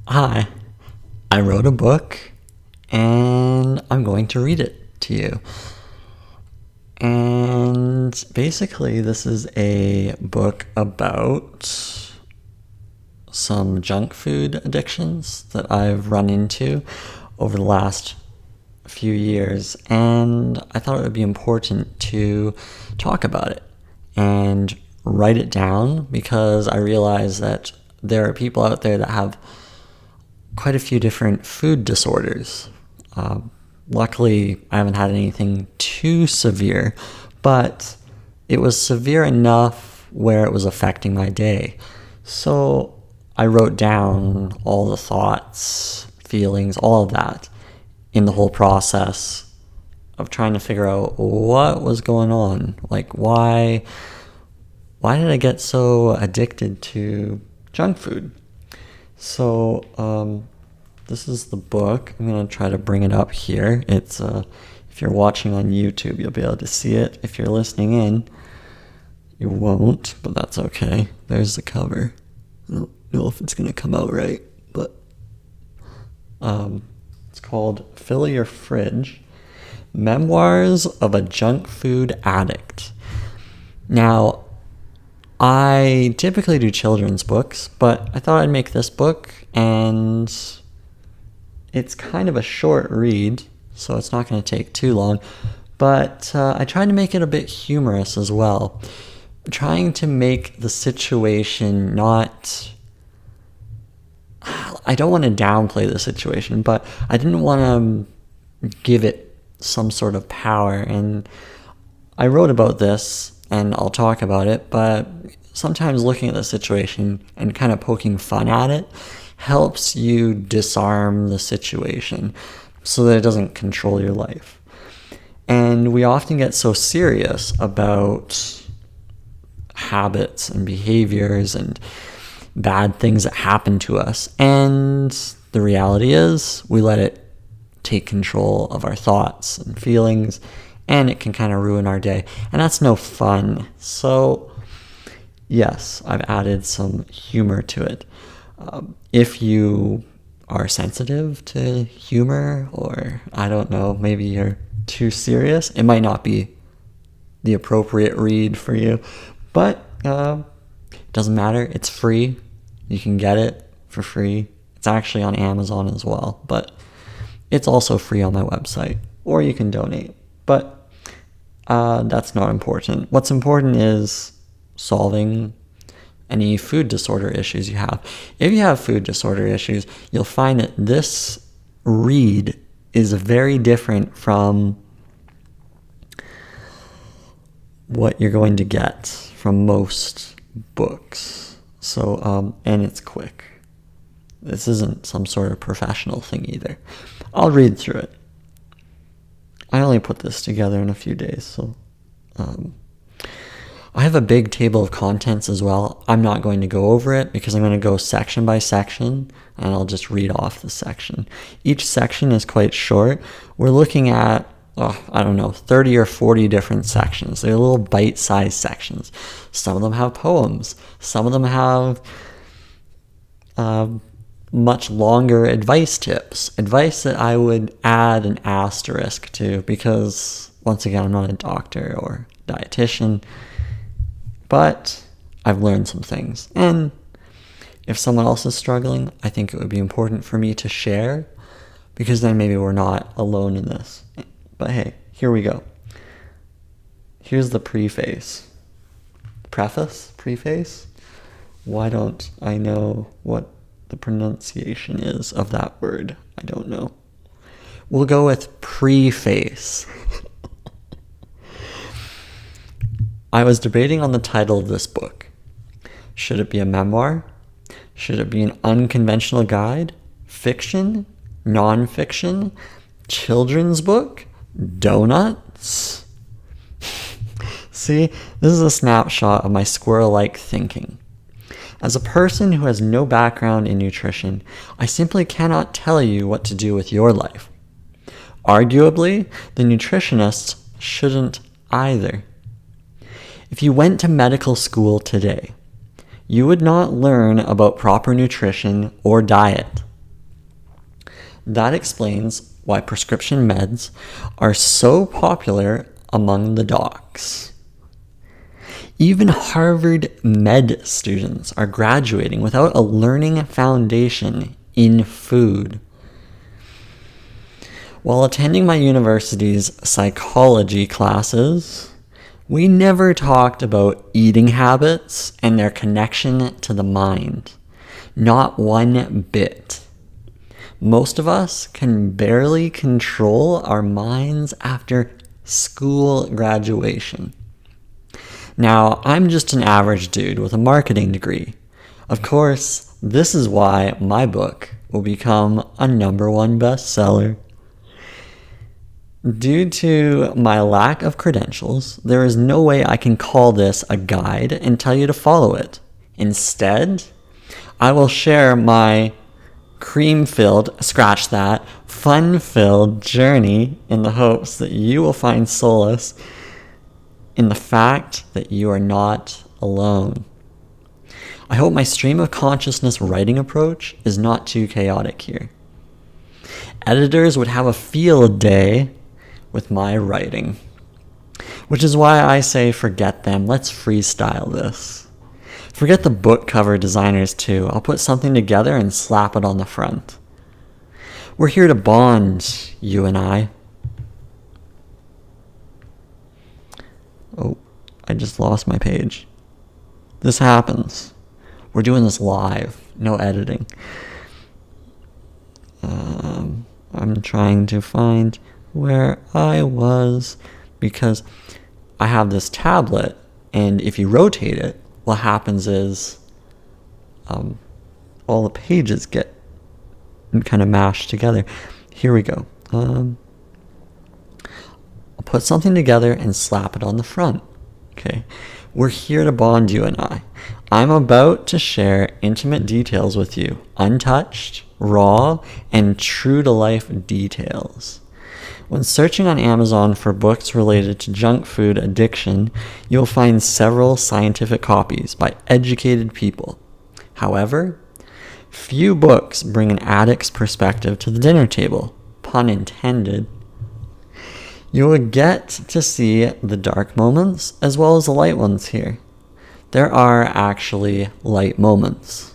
Hi, I wrote a book and I'm going to read it to you. And basically, this is a book about some junk food addictions that I've run into over the last few years. And I thought it would be important to talk about it and write it down because I realize that there are people out there that have quite a few different food disorders. Luckily, I haven't had anything too severe, but it was severe enough where it was affecting my day. So I wrote down all the thoughts, feelings, all of that in the whole process of trying to figure out what was going on. Like, why did I get so addicted to junk food? So, this is the book. I'm going to try to bring it up here. It's, if you're watching on YouTube, you'll be able to see it. If you're listening in, you won't, but that's okay. There's the cover. I don't know if it's going to come out right, but, it's called Fill Your Fridge, Memoirs of a Junk Food Addict. Now, I typically do children's books, but I thought I'd make this book, and it's kind of a short read, so it's not going to take too long, but I tried to make it a bit humorous as well, trying to make the situation not... I don't want to downplay the situation, but I didn't want to give it some sort of power, and I wrote about this, and I'll talk about it, but sometimes looking at the situation and kind of poking fun at it helps you disarm the situation so that it doesn't control your life. And we often get so serious about habits and behaviors and bad things that happen to us, and the reality is we let it take control of our thoughts and feelings, and it can kind of ruin our day, and that's no fun. So yes, I've added some humor to it. If you are sensitive to humor, or I don't know, maybe you're too serious, it might not be the appropriate read for you, but it doesn't matter. It's free. You can get it for free. It's actually on Amazon as well, but it's also free on my website, or you can donate, but that's not important. What's important is solving any food disorder issues you have. If you have food disorder issues, you'll find that this read is very different from what you're going to get from most books. So, and it's quick. This isn't some sort of professional thing either. I'll read through it. I only put this together in a few days, so I have a big table of contents as well. I'm not going to go over it because I'm going to go section by section, and I'll just read off the section. Each section is quite short. We're looking at, 30 or 40 different sections. They're little bite-sized sections. Some of them have poems. Some of them have much longer advice tips. Advice that I would add an asterisk to because, once again, I'm not a doctor or dietitian. But I've learned some things. And if someone else is struggling, I think it would be important for me to share, because then maybe we're not alone in this. But hey, here we go. Here's the preface. Preface? Why don't I know what the pronunciation is of that word? I don't know. We'll go with preface. I was debating on the title of this book. Should it be a memoir? Should it be an unconventional guide? Fiction? Non-fiction? Children's book? Donuts? See, this is a snapshot of my squirrel-like thinking. As a person who has no background in nutrition, I simply cannot tell you what to do with your life. Arguably, the nutritionists shouldn't either. If you went to medical school today, you would not learn about proper nutrition or diet. That explains why prescription meds are so popular among the docs. Even Harvard med students are graduating without a learning foundation in food. While attending my university's psychology classes, we never talked about eating habits and their connection to the mind. Not one bit. Most of us can barely control our minds after school graduation. Now, I'm just an average dude with a marketing degree. Of course, this is why my book will become a #1 bestseller. Due to my lack of credentials, there is no way I can call this a guide and tell you to follow it. Instead, I will share my cream-filled, scratch that, fun-filled journey in the hopes that you will find solace in the fact that you are not alone. I hope my stream of consciousness writing approach is not too chaotic here. Editors would have a field day with my writing, which is why I say forget them, let's freestyle this. Forget the book cover designers too. I'll put something together and slap it on the front. We're here to bond, you and I. Oh, I just lost my page. This happens. We're doing this live, no editing. I'm trying to find where I was because I have this tablet, and if you rotate it, what happens is all the pages get kind of mashed together. Here we go. I'll put something together and slap it on the front. Okay. We're here to bond, you and I. I'm about to share intimate details with you, untouched, raw, and true-to-life details. When searching on Amazon for books related to junk food addiction, you'll find several scientific copies by educated people. However, few books bring an addict's perspective to the dinner table, pun intended. You will get to see the dark moments as well as the light ones here. There are actually light moments.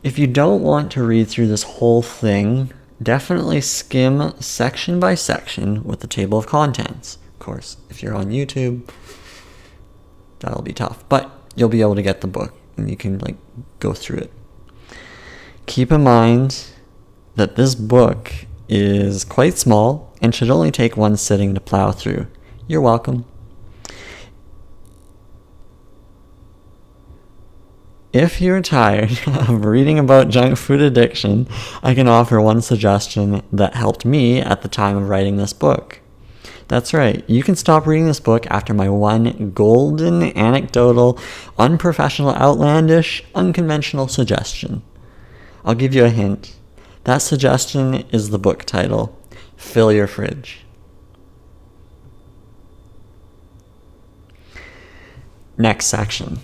If you don't want to read through this whole thing, definitely skim section by section with the table of contents. Of course, if you're on YouTube, that'll be tough, but you'll be able to get the book and you can go through it. Keep in mind that this book is quite small and should only take one sitting to plow through. You're welcome. If you're tired of reading about junk food addiction, I can offer one suggestion that helped me at the time of writing this book. That's right, you can stop reading this book after my one golden, anecdotal, unprofessional, outlandish, unconventional suggestion. I'll give you a hint. That suggestion is the book title, Fill Your Fridge. Next section.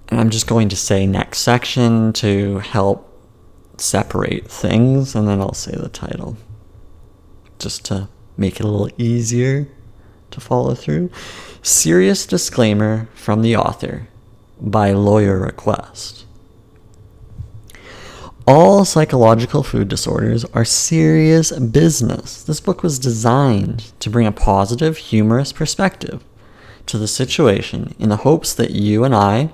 And I'm just going to say next section to help separate things, and then I'll say the title, just to make it a little easier to follow through. Serious disclaimer from the author, by lawyer request. All psychological food disorders are serious business. This book was designed to bring a positive, humorous perspective to the situation in the hopes that you and I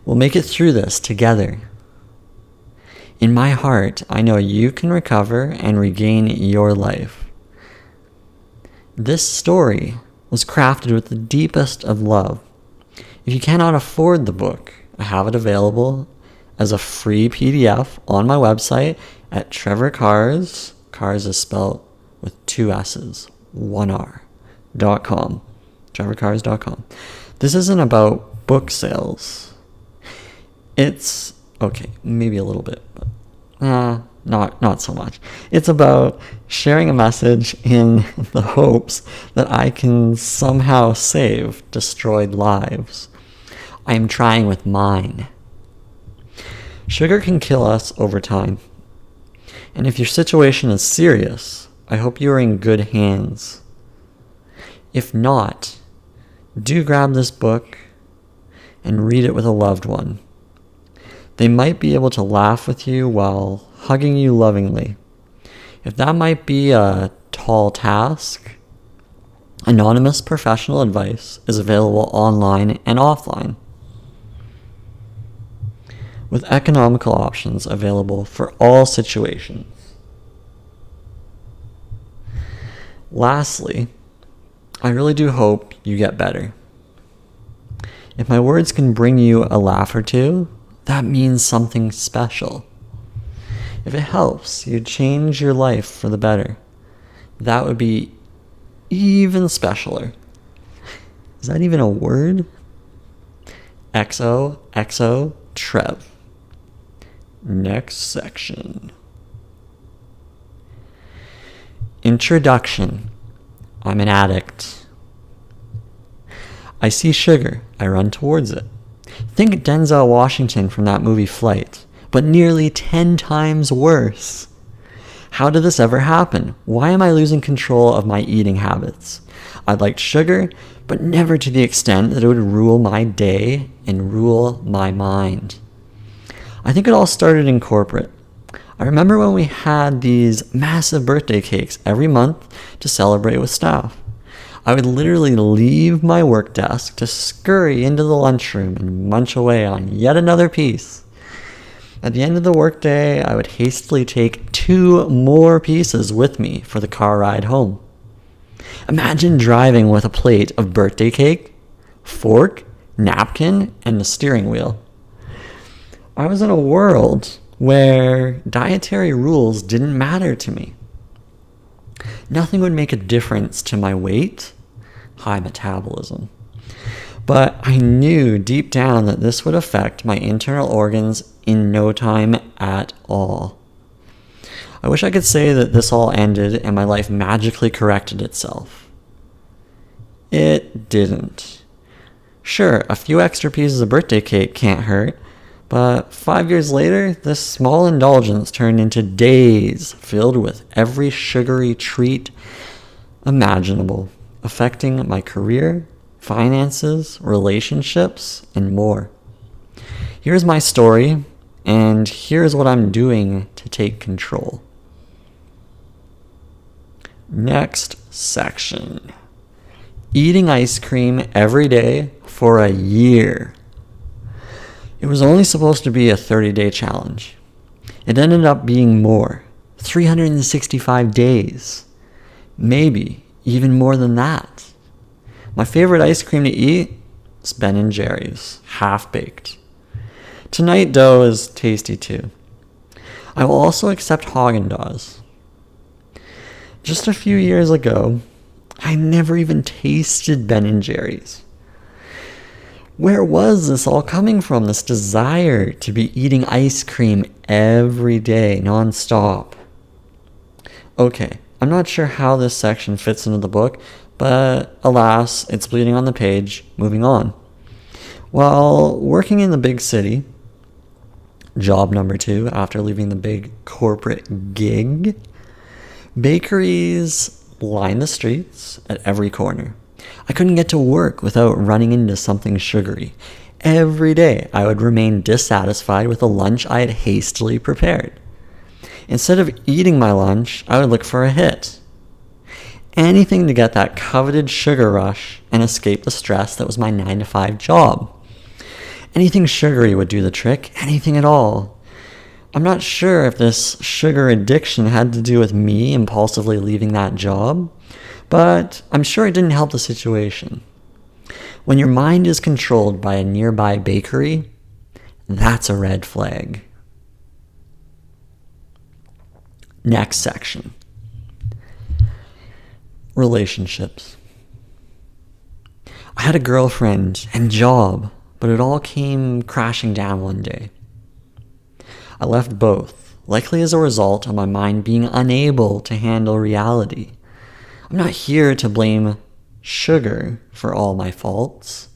will make it through this together. In my heart, I know you can recover and regain your life. This story was crafted with the deepest of love. If you cannot afford the book, I have it available as a free PDF on my website at Trevor Cars. Cars is spelled with 2 S's, 1 R.com. TrevorCars.com. This isn't about book sales. It's okay, maybe a little bit, but not so much. It's about sharing a message in the hopes that I can somehow save destroyed lives. I am trying with mine. Sugar can kill us over time. And if your situation is serious, I hope you are in good hands. If not, do grab this book and read it with a loved one. They might be able to laugh with you while hugging you lovingly. If that might be a tall task, anonymous professional advice is available online and offline, with economical options available for all situations. Lastly, I really do hope you get better. If my words can bring you a laugh or two, that means something special. If it helps you change your life for the better, that would be even specialer. Is that even a word? XOXO Trev. Next section. Introduction. I'm an addict. I see sugar. I run towards it. Think Denzel Washington from that movie Flight, but nearly 10 times worse. How did this ever happen? Why am I losing control of my eating habits? I liked sugar, but never to the extent that it would rule my day and rule my mind. I think it all started in corporate. I remember when we had these massive birthday cakes every month to celebrate with staff. I would literally leave my work desk to scurry into the lunchroom and munch away on yet another piece. At the end of the workday, I would hastily take 2 more pieces with me for the car ride home. Imagine driving with a plate of birthday cake, fork, napkin, and the steering wheel. I was in a world where dietary rules didn't matter to me. Nothing would make a difference to my weight, high metabolism. But I knew deep down that this would affect my internal organs in no time at all. I wish I could say that this all ended and my life magically corrected itself. It didn't. Sure, a few extra pieces of birthday cake can't hurt, but 5 years later, this small indulgence turned into days filled with every sugary treat imaginable, affecting my career, finances, relationships, and more. Here's my story, and here's what I'm doing to take control. Next section. Eating ice cream every day for a year. It was only supposed to be a 30-day challenge. It ended up being more, 365 days, maybe even more than that. My favorite ice cream to eat is Ben & Jerry's, half-baked. Tonight dough is tasty too. I will also accept Haagen-Dazs. Just a few years ago, I never even tasted Ben & Jerry's. Where was this all coming from, this desire to be eating ice cream every day, non-stop? Okay, I'm not sure how this section fits into the book, but alas, it's bleeding on the page. Moving on. While working in the big city, job number 2 after leaving the big corporate gig, bakeries line the streets at every corner. I couldn't get to work without running into something sugary. Every day, I would remain dissatisfied with the lunch I had hastily prepared. Instead of eating my lunch, I would look for a hit. Anything to get that coveted sugar rush and escape the stress that was my 9-to-5 job. Anything sugary would do the trick, anything at all. I'm not sure if this sugar addiction had to do with me impulsively leaving that job, but I'm sure it didn't help the situation. When your mind is controlled by a nearby bakery, that's a red flag. Next section. Relationships. I had a girlfriend and job, but it all came crashing down one day. I left both, likely as a result of my mind being unable to handle reality. I'm not here to blame sugar for all my faults,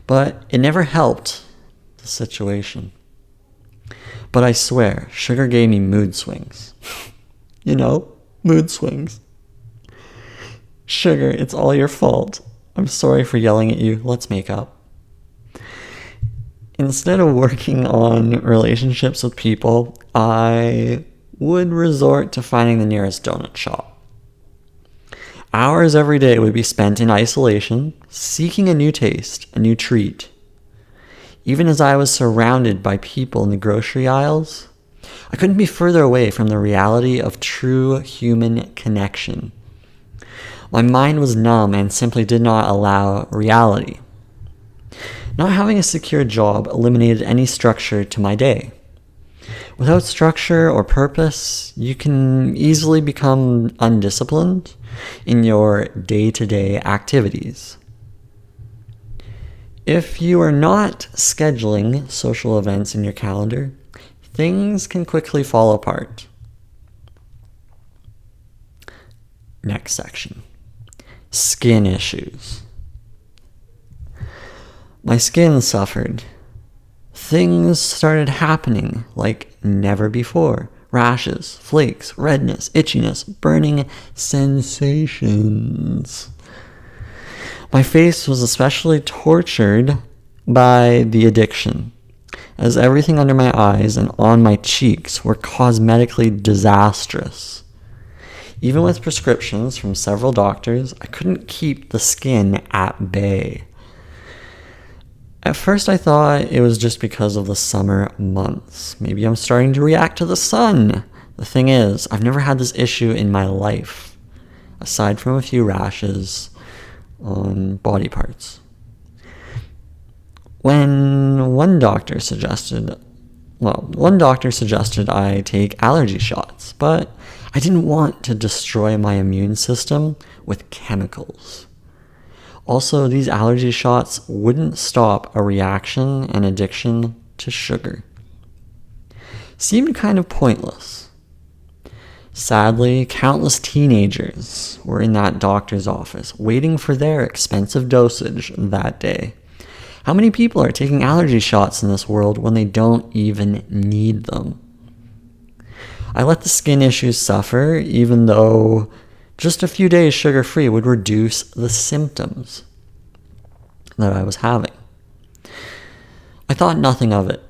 but it never helped the situation. But I swear, sugar gave me mood swings. Mood swings. Sugar, it's all your fault. I'm sorry for yelling at you. Let's make up. Instead of working on relationships with people, I would resort to finding the nearest donut shop. Hours every day would be spent in isolation, seeking a new taste, a new treat. Even as I was surrounded by people in the grocery aisles, I couldn't be further away from the reality of true human connection. My mind was numb and simply did not allow reality. Not having a secure job eliminated any structure to my day. Without structure or purpose, you can easily become undisciplined in your day-to-day activities. If you are not scheduling social events in your calendar, things can quickly fall apart. Next section. Skin issues. My skin suffered. Things started happening like never before. Rashes, flakes, redness, itchiness, burning sensations. My face was especially tortured by the addiction, as everything under my eyes and on my cheeks were cosmetically disastrous. Even with prescriptions from several doctors, I couldn't keep the skin at bay. At first I thought it was just because of the summer months. Maybe I'm starting to react to the sun. The thing is, I've never had this issue in my life, aside from a few rashes on body parts. When one doctor suggested I take allergy shots, but I didn't want to destroy my immune system with chemicals. Also, these allergy shots wouldn't stop a reaction and addiction to sugar. Seemed kind of pointless. Sadly, countless teenagers were in that doctor's office waiting for their expensive dosage that day. How many people are taking allergy shots in this world when they don't even need them? I let the skin issues suffer, even though just a few days sugar-free would reduce the symptoms that I was having. I thought nothing of it.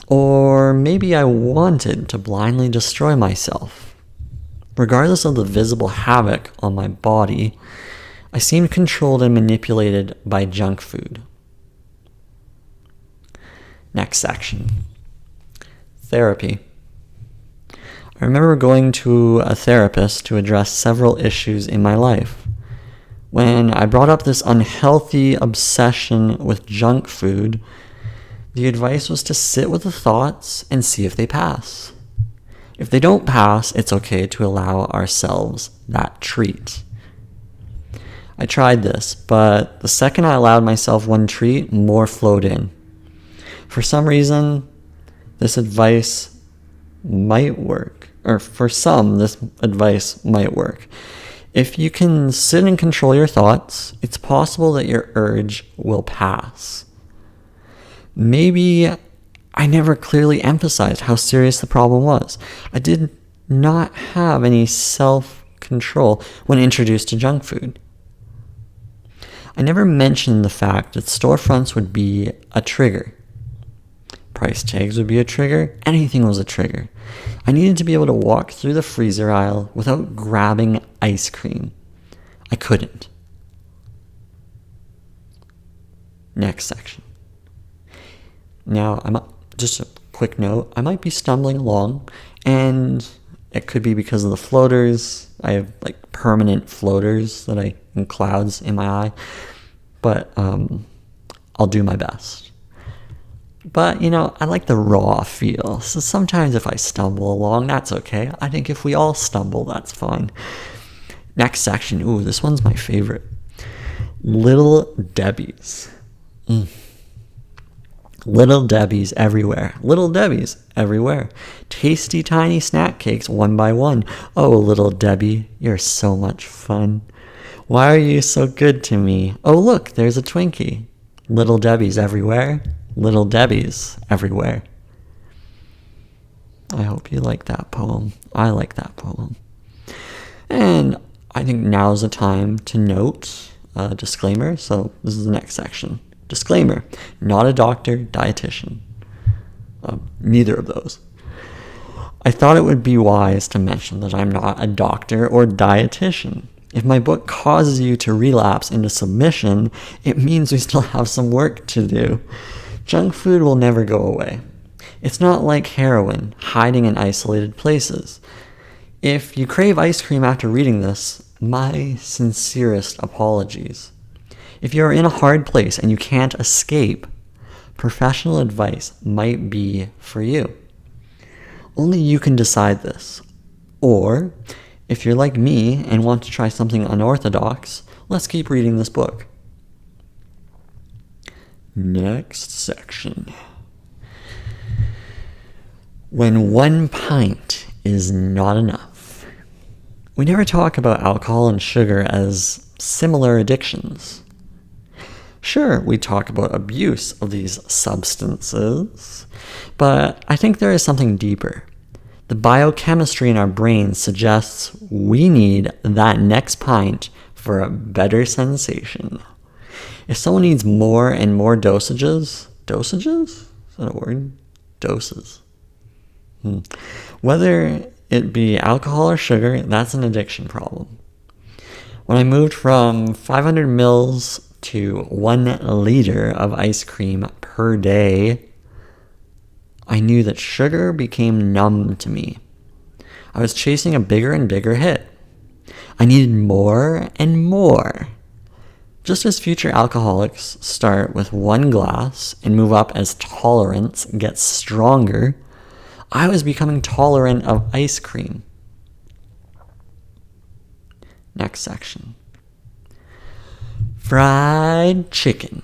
Or maybe I wanted to blindly destroy myself. Regardless of the visible havoc on my body, I seemed controlled and manipulated by junk food. Next section. Therapy. I remember going to a therapist to address several issues in my life. When I brought up this unhealthy obsession with junk food, the advice was to sit with the thoughts and see if they pass. If they don't pass, it's okay to allow ourselves that treat. I tried this, but the second I allowed myself one treat, more flowed in. For some reason, this advice might work. Or for some, this advice might work. If you can sit and control your thoughts, it's possible that your urge will pass. Maybe I never clearly emphasized how serious the problem was. I did not have any self-control when introduced to junk food. I never mentioned the fact that storefronts would be a trigger. Price tags would be a trigger. Anything was a trigger. I needed to be able to walk through the freezer aisle without grabbing ice cream. I couldn't. Next section. Now, just a quick note, I might be stumbling along, and it could be because of the floaters. I have permanent floaters and clouds in my eye, but I'll do my best. But, I like the raw feel. So sometimes if I stumble along, that's okay. I think if we all stumble, that's fine. Next section. Ooh, this one's my favorite. Little Debbie's. Little Debbie's everywhere. Little Debbie's everywhere. Tasty tiny snack cakes one by one. Oh, little Debbie, you're so much fun. Why are you so good to me? Oh, look, there's a Twinkie. Little Debbie's everywhere. Little Debbie's everywhere. I hope you like that poem. I like that poem. And I think now's the time to note a disclaimer. So this is the next section. Disclaimer, not a doctor, dietitian. Neither of those. I thought it would be wise to mention that I'm not a doctor or dietitian. If my book causes you to relapse into submission, it means we still have some work to do. Junk food will never go away. It's not like heroin, hiding in isolated places. If you crave ice cream after reading this, my sincerest apologies. If you're in a hard place and you can't escape, professional advice might be for you. Only you can decide this. Or, if you're like me and want to try something unorthodox, let's keep reading this book. Next section. When one pint is not enough. We never talk about alcohol and sugar as similar addictions. Sure, we talk about abuse of these substances, but I think there is something deeper. The biochemistry in our brains suggests we need that next pint for a better sensation. If someone needs more and more dosages? Is that a word? Doses. Whether it be alcohol or sugar, that's an addiction problem. When I moved from 500 mils to 1 liter of ice cream per day, I knew that sugar became numb to me. I was chasing a bigger and bigger hit. I needed more and more. Just as future alcoholics start with 1 glass and move up as tolerance gets stronger, I was becoming tolerant of ice cream. Next section. Fried chicken.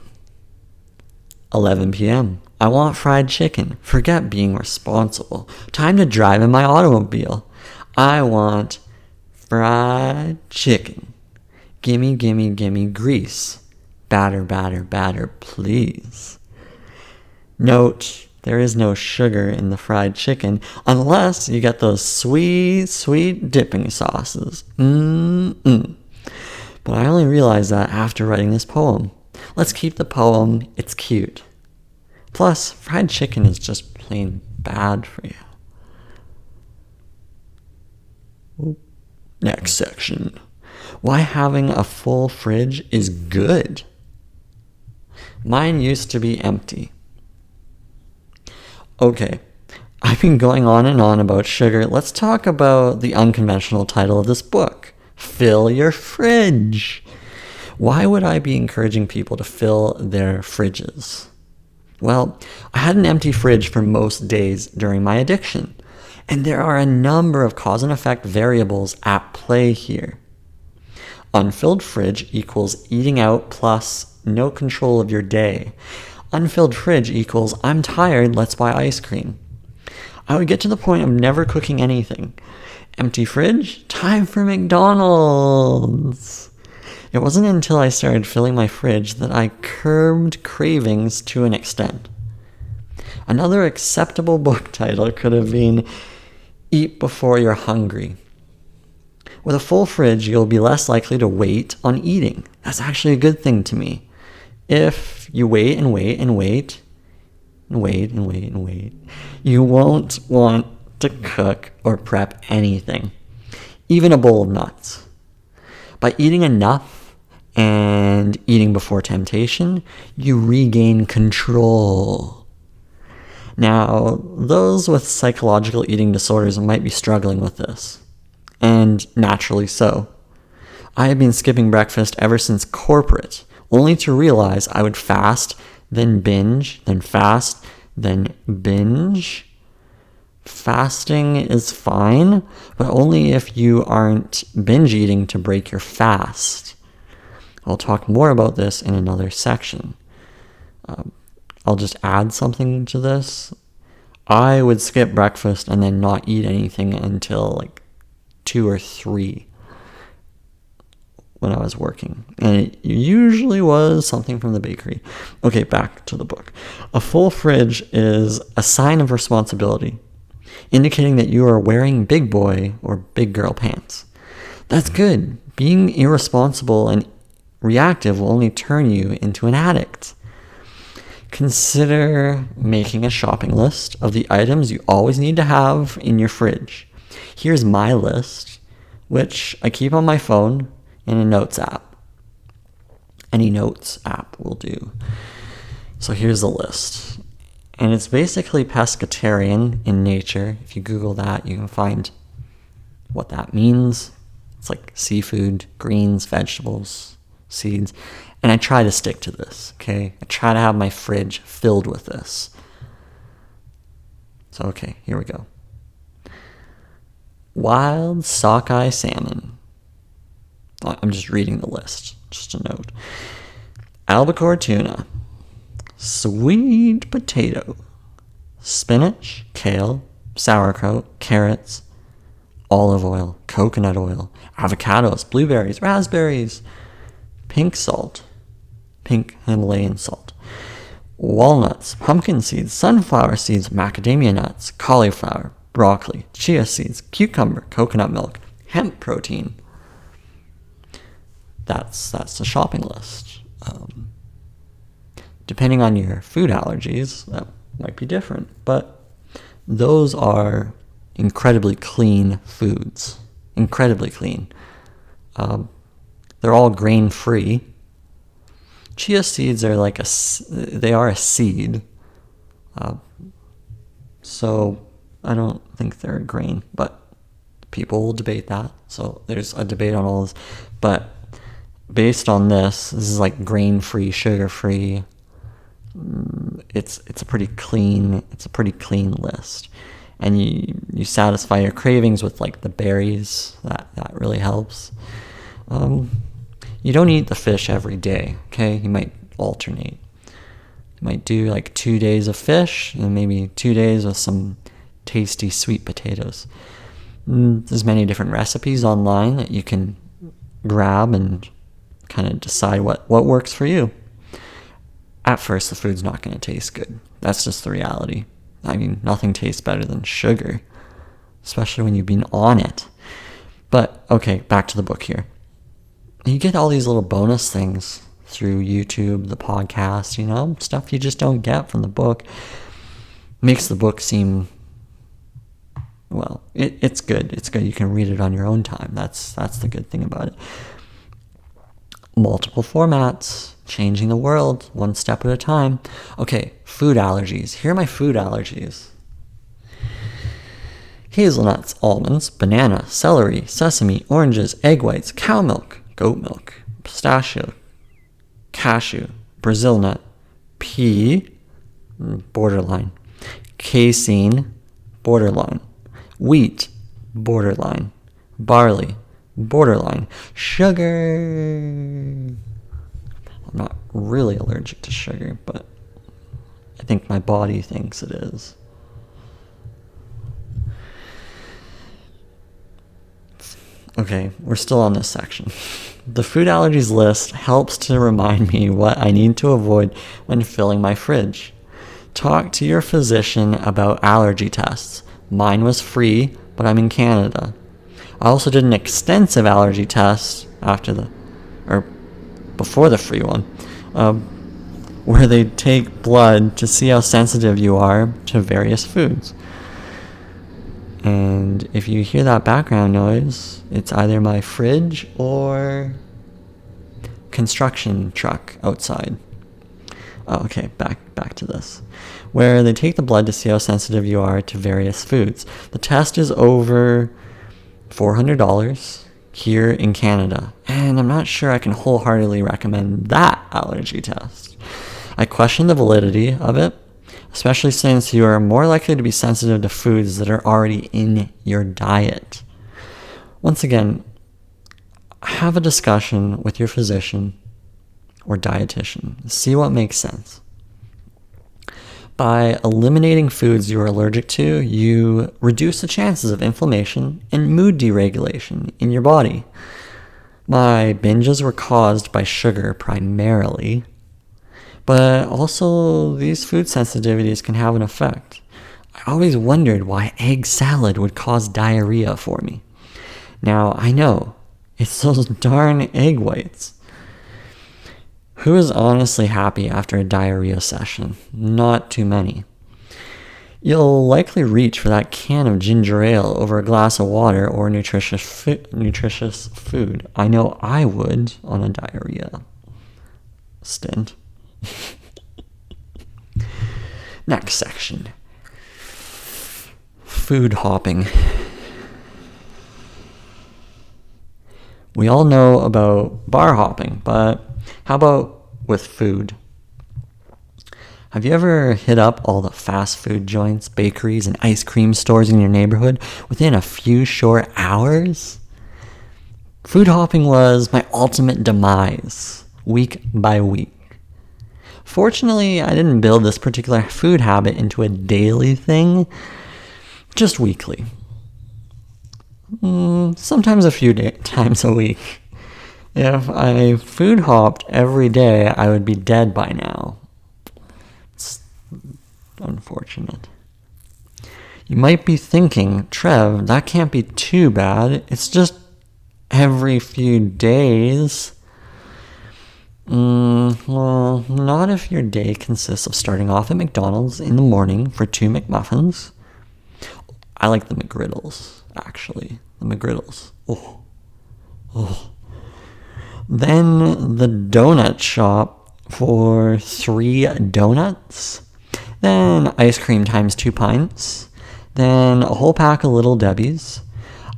11 p.m. I want fried chicken. Forget being responsible. Time to drive in my automobile. I want fried chicken. Gimme, gimme, gimme grease. Batter, batter, batter, please. Note, there is no sugar in the fried chicken unless you get those sweet, sweet dipping sauces. But I only realized that after writing this poem. Let's keep the poem, it's cute. Plus, fried chicken is just plain bad for you. Next section. Why having a full fridge is good. Mine used to be empty. Okay, I've been going on and on about sugar. Let's talk about the unconventional title of this book. Fill your fridge. Why would I be encouraging people to fill their fridges? Well, I had an empty fridge for most days during my addiction, and there are a number of cause and effect variables at play here. Unfilled fridge equals eating out plus no control of your day. Unfilled fridge equals I'm tired, let's buy ice cream. I would get to the point of never cooking anything. Empty fridge? Time for McDonald's. It wasn't until I started filling my fridge that I curbed cravings to an extent. Another acceptable book title could have been Eat Before You're Hungry. With a full fridge, you'll be less likely to wait on eating. That's actually a good thing to me. If you wait and wait and wait, and wait and wait and wait, you won't want to cook or prep anything, even a bowl of nuts. By eating enough and eating before temptation, you regain control. Now, those with psychological eating disorders might be struggling with this, and naturally so. I have been skipping breakfast ever since corporate, only to realize I would fast, then binge, then fast, then binge. Fasting is fine, but only if you aren't binge eating to break your fast. I'll talk more about this in another section. I'll just add something to this. I would skip breakfast and then not eat anything until 2 or 3 when I was working. And it usually was something from the bakery. Okay, back to the book. A full fridge is a sign of responsibility. indicating that you are wearing big boy or big girl pants. That's good. Being irresponsible and reactive will only turn you into an addict. Consider making a shopping list of the items you always need to have in your fridge. Here's my list, which I keep on my phone in a notes app. Any notes app will do. So here's the list. And it's basically pescatarian in nature. If you Google that, you can find what that means. It's like seafood, greens, vegetables, seeds. And I try to stick to this, okay? I try to have my fridge filled with this. So, okay, here we go. Wild sockeye salmon. I'm just reading the list, just a note. Albacore tuna. Sweet potato. Spinach, kale, sauerkraut, carrots, olive oil, coconut oil, avocados, blueberries, raspberries, pink salt, pink Himalayan salt, walnuts, pumpkin seeds, sunflower seeds, macadamia nuts, cauliflower, broccoli, chia seeds, cucumber, coconut milk, hemp protein. That's the shopping list. Depending on your food allergies, that might be different, but those are incredibly clean foods. Incredibly clean. They're all grain-free. Chia seeds are they are a seed. So I don't think they're a grain, but people will debate that. So there's a debate on all this. But based on this is like grain-free, sugar-free. It's a pretty clean list. And you satisfy your cravings with like the berries. That really helps. You don't eat the fish every day, okay? You might alternate. You might do like 2 days of fish and maybe 2 days with some tasty sweet potatoes. There's many different recipes online that you can grab and kind of decide what works for you. At first, the food's not going to taste good. That's just the reality. I mean, nothing tastes better than sugar, especially when you've been on it. But, okay, back to the book here. You get all these little bonus things through YouTube, the podcast, stuff you just don't get from the book. Makes the book seem, well, it's good. It's good. You can read it on your own time. That's the good thing about it. Multiple formats, changing the world one step at a time. Okay, food allergies. Here are my food allergies. Hazelnuts, almonds, banana, celery, sesame, oranges, egg whites, cow milk, goat milk, pistachio, cashew, Brazil nut, pea, borderline, casein, borderline, wheat, borderline, barley, borderline, sugar. I'm not really allergic to sugar, but I think my body thinks it is. Okay, we're still on this section. The food allergies list helps to remind me what I need to avoid when filling my fridge. Talk to your physician about allergy tests. Mine was free, but I'm in Canada. I also did an extensive allergy test before the free one, where they take blood to see how sensitive you are to various foods. And if you hear that background noise, it's either my fridge or construction truck outside. Okay, back to this. Where they take the blood to see how sensitive you are to various foods. The test is over $400 here in Canada, and I'm not sure I can wholeheartedly recommend that allergy test. I question the validity of it, especially since you are more likely to be sensitive to foods that are already in your diet. Once again, have a discussion with your physician or dietitian. See what makes sense. By eliminating foods you are allergic to, you reduce the chances of inflammation and mood deregulation in your body. My binges were caused by sugar primarily, but also these food sensitivities can have an effect. I always wondered why egg salad would cause diarrhea for me. Now, I know, it's those darn egg whites. Who is honestly happy after a diarrhea session? Not too many. You'll likely reach for that can of ginger ale over a glass of water or nutritious food. I know I would on a diarrhea stint. Next section. Food hopping. We all know about bar hopping, but how about with food? Have you ever hit up all the fast food joints, bakeries, and ice cream stores in your neighborhood within a few short hours? Food hopping was my ultimate demise, week by week. Fortunately, I didn't build this particular food habit into a daily thing, just weekly. Sometimes a few times a week. If I food hopped every day, I would be dead by now. It's unfortunate. You might be thinking, Trev, that can't be too bad. It's just every few days. Well, not if your day consists of starting off at McDonald's in the morning for 2 McMuffins. I like the McGriddles, actually. The McGriddles. Oh. Then the donut shop for 3 donuts. Then ice cream times 2 pints. Then a whole pack of Little Debbie's.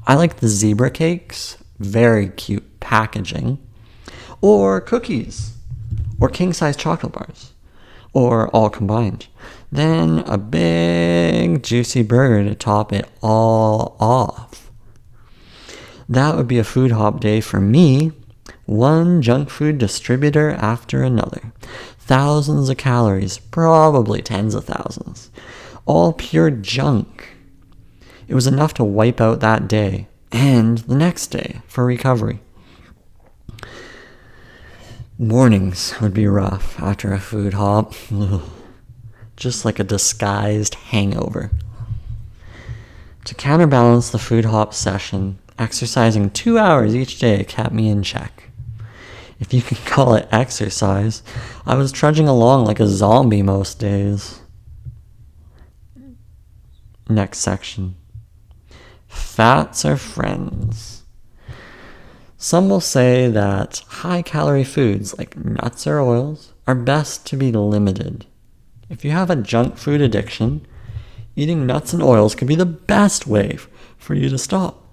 I like the zebra cakes. Very cute packaging. Or cookies. Or king-size chocolate bars. Or all combined. Then a big juicy burger to top it all off. That would be a food hop day for me. One junk food distributor after another. Thousands of calories, probably tens of thousands. All pure junk. It was enough to wipe out that day and the next day for recovery. Mornings would be rough after a food hop. Just like a disguised hangover. To counterbalance the food hop session, exercising 2 hours each day kept me in check. If you can call it exercise, I was trudging along like a zombie most days. Next section. Fats are friends. Some will say that high-calorie foods like nuts or oils are best to be limited. If you have a junk food addiction, eating nuts and oils could be the best way for you to stop.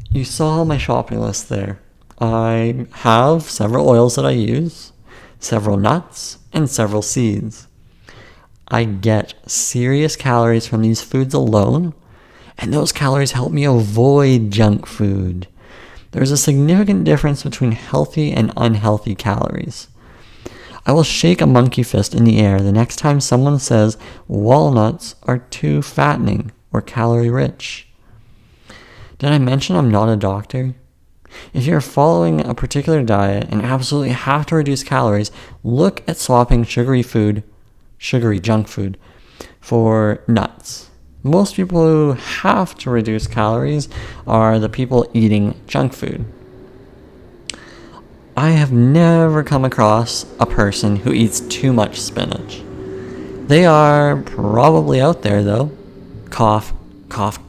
You saw my shopping list there. I have several oils that I use, several nuts, and several seeds. I get serious calories from these foods alone, and those calories help me avoid junk food. There's a significant difference between healthy and unhealthy calories. I will shake a monkey fist in the air the next time someone says walnuts are too fattening or calorie rich. Did I mention I'm not a doctor? If you're following a particular diet and absolutely have to reduce calories, look at swapping sugary junk food, for nuts. Most people who have to reduce calories are the people eating junk food. I have never come across a person who eats too much spinach. They are probably out there though. Cough, cough.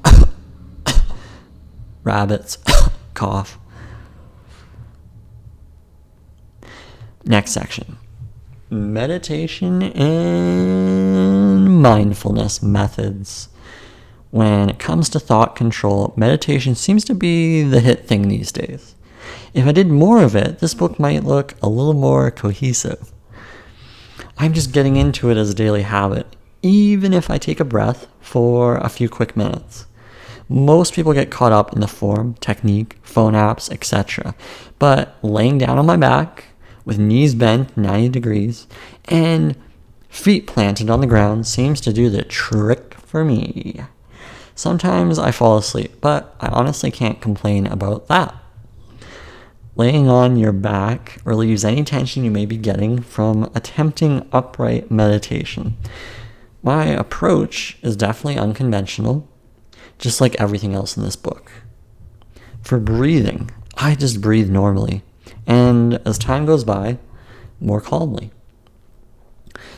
Rabbits, cough. Next section. Meditation and mindfulness methods. When it comes to thought control, meditation seems to be the hit thing these days. If I did more of it, this book might look a little more cohesive. I'm just getting into it as a daily habit, even if I take a breath for a few quick minutes. Most people get caught up in the form, technique, phone apps, etc. But laying down on my back, with knees bent 90 degrees, and feet planted on the ground seems to do the trick for me. Sometimes I fall asleep, but I honestly can't complain about that. Laying on your back relieves any tension you may be getting from attempting upright meditation. My approach is definitely unconventional, just like everything else in this book. For breathing, I just breathe normally, and as time goes by, more calmly.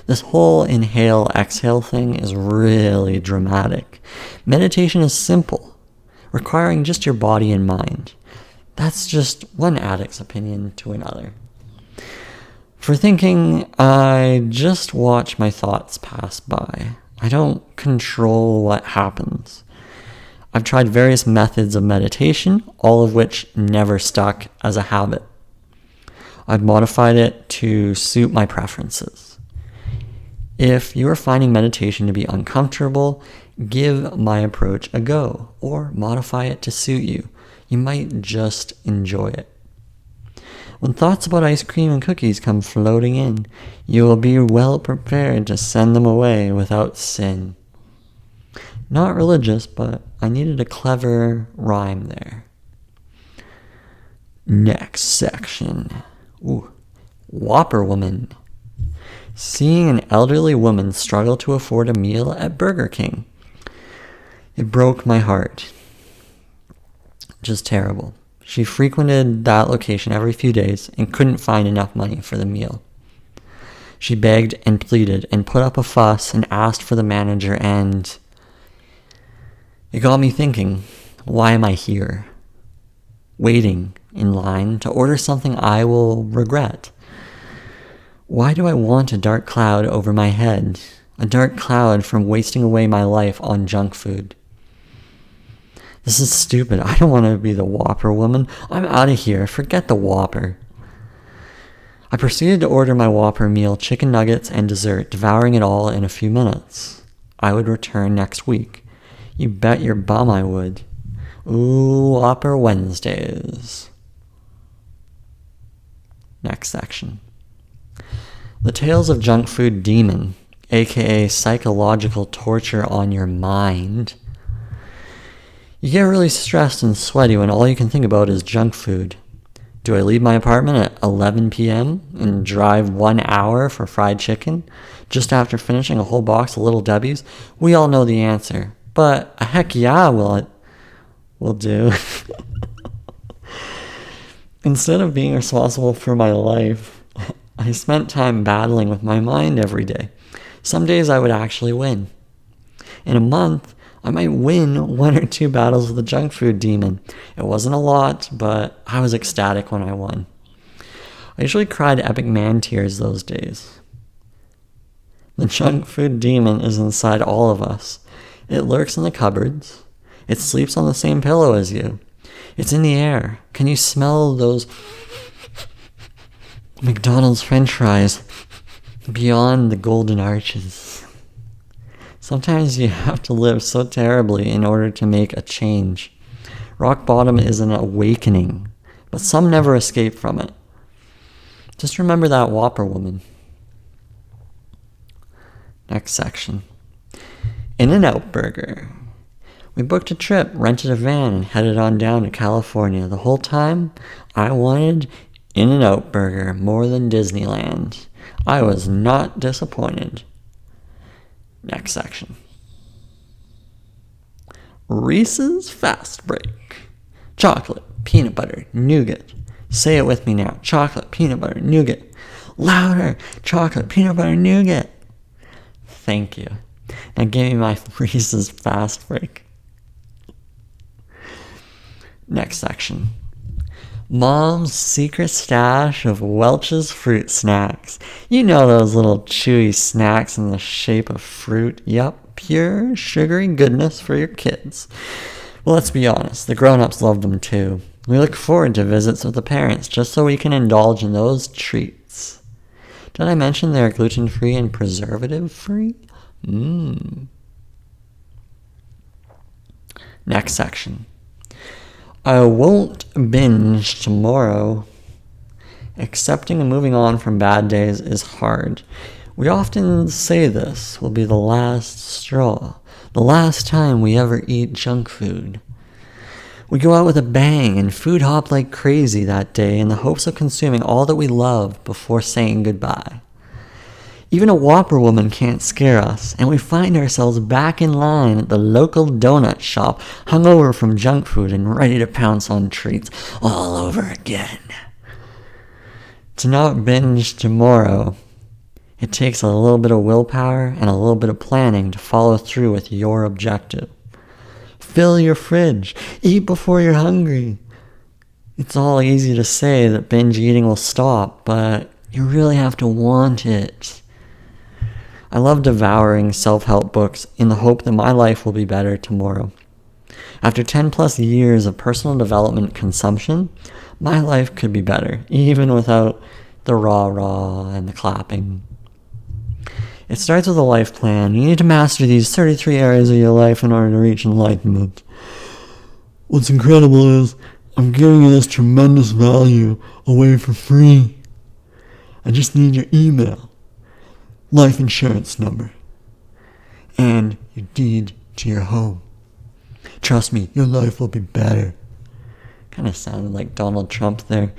This whole inhale-exhale thing is really dramatic. Meditation is simple, requiring just your body and mind. That's just one addict's opinion to another. For thinking, I just watch my thoughts pass by. I don't control what happens. I've tried various methods of meditation, all of which never stuck as a habit. I've modified it to suit my preferences. If you are finding meditation to be uncomfortable, give my approach a go, or modify it to suit you. You might just enjoy it. When thoughts about ice cream and cookies come floating in, you will be well prepared to send them away without sin. Not religious, but I needed a clever rhyme there. Next section. Whopper woman. Seeing an elderly woman struggle to afford a meal at Burger King. It broke my heart. Just terrible. She frequented that location every few days and couldn't find enough money for the meal. She begged and pleaded and put up a fuss and asked for the manager, and it got me thinking, why am I here? Waiting in line to order something I will regret. Why do I want a dark cloud over my head? A dark cloud from wasting away my life on junk food. This is stupid. I don't want to be the Whopper woman. I'm out of here. Forget the Whopper. I proceeded to order my Whopper meal, chicken nuggets, and dessert, devouring it all in a few minutes. I would return next week. You bet your bum I would. Ooh, Whopper Wednesdays. Next section. The Tales of Junk Food Demon, aka psychological torture on your mind. You get really stressed and sweaty when all you can think about is junk food. Do I leave my apartment at 11 p.m. and drive 1 hour for fried chicken just after finishing a whole box of Little Debbie's? We all know the answer, but a heck yeah will do. Instead of being responsible for my life, I spent time battling with my mind every day. Some days I would actually win. In a month, I might win 1 or 2 battles with the junk food demon. It wasn't a lot, but I was ecstatic when I won. I usually cried epic man tears those days. The junk food demon is inside all of us. It lurks in the cupboards. It sleeps on the same pillow as you. It's in the air. Can you smell those McDonald's French fries beyond the golden arches? Sometimes you have to live so terribly in order to make a change. Rock bottom is an awakening, but some never escape from it. Just remember that Whopper woman. Next section. In-N-Out Burger. We booked a trip, rented a van, and headed on down to California. The whole time, I wanted In-N-Out Burger more than Disneyland. I was not disappointed. Next section. Reese's Fast Break. Chocolate, peanut butter, nougat. Say it with me now. Chocolate, peanut butter, nougat. Louder. Chocolate, peanut butter, nougat. Thank you. Now give me my Reese's Fast Break. Next section. Mom's secret stash of Welch's fruit snacks. You know those little chewy snacks in the shape of fruit. Yup, pure sugary goodness for your kids. Well, let's be honest, the grown-ups love them too. We look forward to visits with the parents just so we can indulge in those treats. Did I mention they're gluten-free and preservative-free? Next section. I won't binge tomorrow. Accepting and moving on from bad days is hard. We often say this will be the last straw, the last time we ever eat junk food. We go out with a bang and food hop like crazy that day in the hopes of consuming all that we love before saying goodbye. Even a Whopper woman can't scare us, and we find ourselves back in line at the local donut shop, hungover from junk food and ready to pounce on treats all over again. To not binge tomorrow, it takes a little bit of willpower and a little bit of planning to follow through with your objective. Fill your fridge. Eat before you're hungry. It's all easy to say that binge eating will stop, but you really have to want it. I love devouring self-help books in the hope that my life will be better tomorrow. After 10 plus years of personal development consumption, my life could be better, even without the rah-rah and the clapping. It starts with a life plan. You need to master these 33 areas of your life in order to reach enlightenment. What's incredible is I'm giving you this tremendous value away for free. I just need your email, life insurance number, and your deed to your home. Trust me, your life will be better. Kind of sounded like Donald Trump there.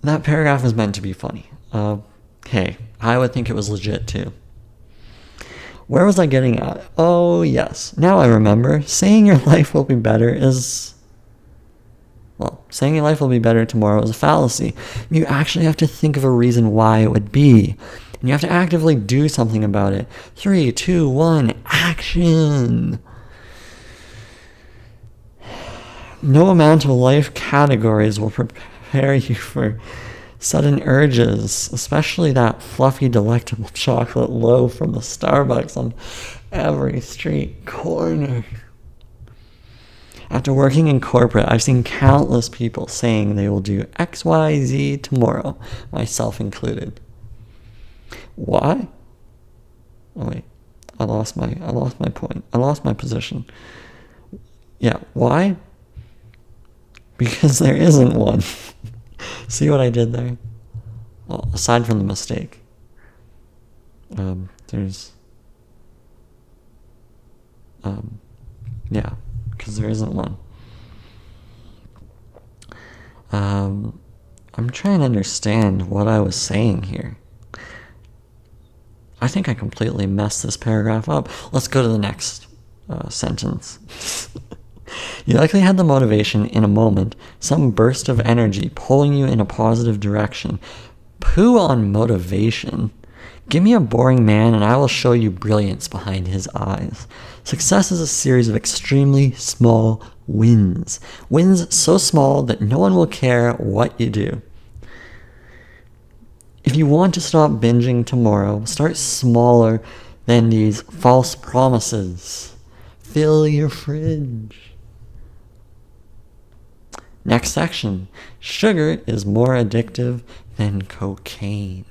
That paragraph is meant to be funny. Hey, I would think it was legit too. Where was I getting at? Oh, yes. Now I remember. Saying your life will be better saying your life will be better tomorrow is a fallacy. You actually have to think of a reason why it would be. And you have to actively do something about it. 3, 2, 1, action! No amount of life categories will prepare you for sudden urges, especially that fluffy, delectable chocolate loaf from the Starbucks on every street corner. After working in corporate, I've seen countless people saying they will do X, Y, Z tomorrow, myself included. Why? Oh wait, I lost my point. I lost my position. Yeah, why? Because there isn't one. See what I did there? Well, aside from the mistake, because there isn't one. I'm trying to understand what I was saying here. I think I completely messed this paragraph up. Let's go to the next sentence. You likely had the motivation in a moment, some burst of energy pulling you in a positive direction. Poo on motivation. Give me a boring man and I will show you brilliance behind his eyes. Success is a series of extremely small wins. Wins so small that no one will care what you do. If you want to stop binging tomorrow, start smaller than these false promises. Fill your fridge. Next section. Sugar is more addictive than cocaine.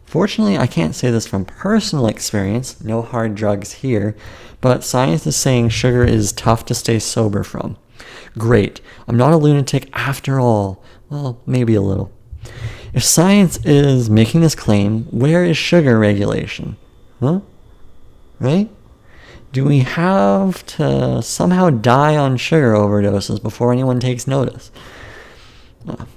Fortunately, I can't say this from personal experience, no hard drugs here, but science is saying sugar is tough to stay sober from. Great, I'm not a lunatic after all. Well, maybe a little. If science is making this claim, where is sugar regulation? Huh? Right? Do we have to somehow die on sugar overdoses before anyone takes notice?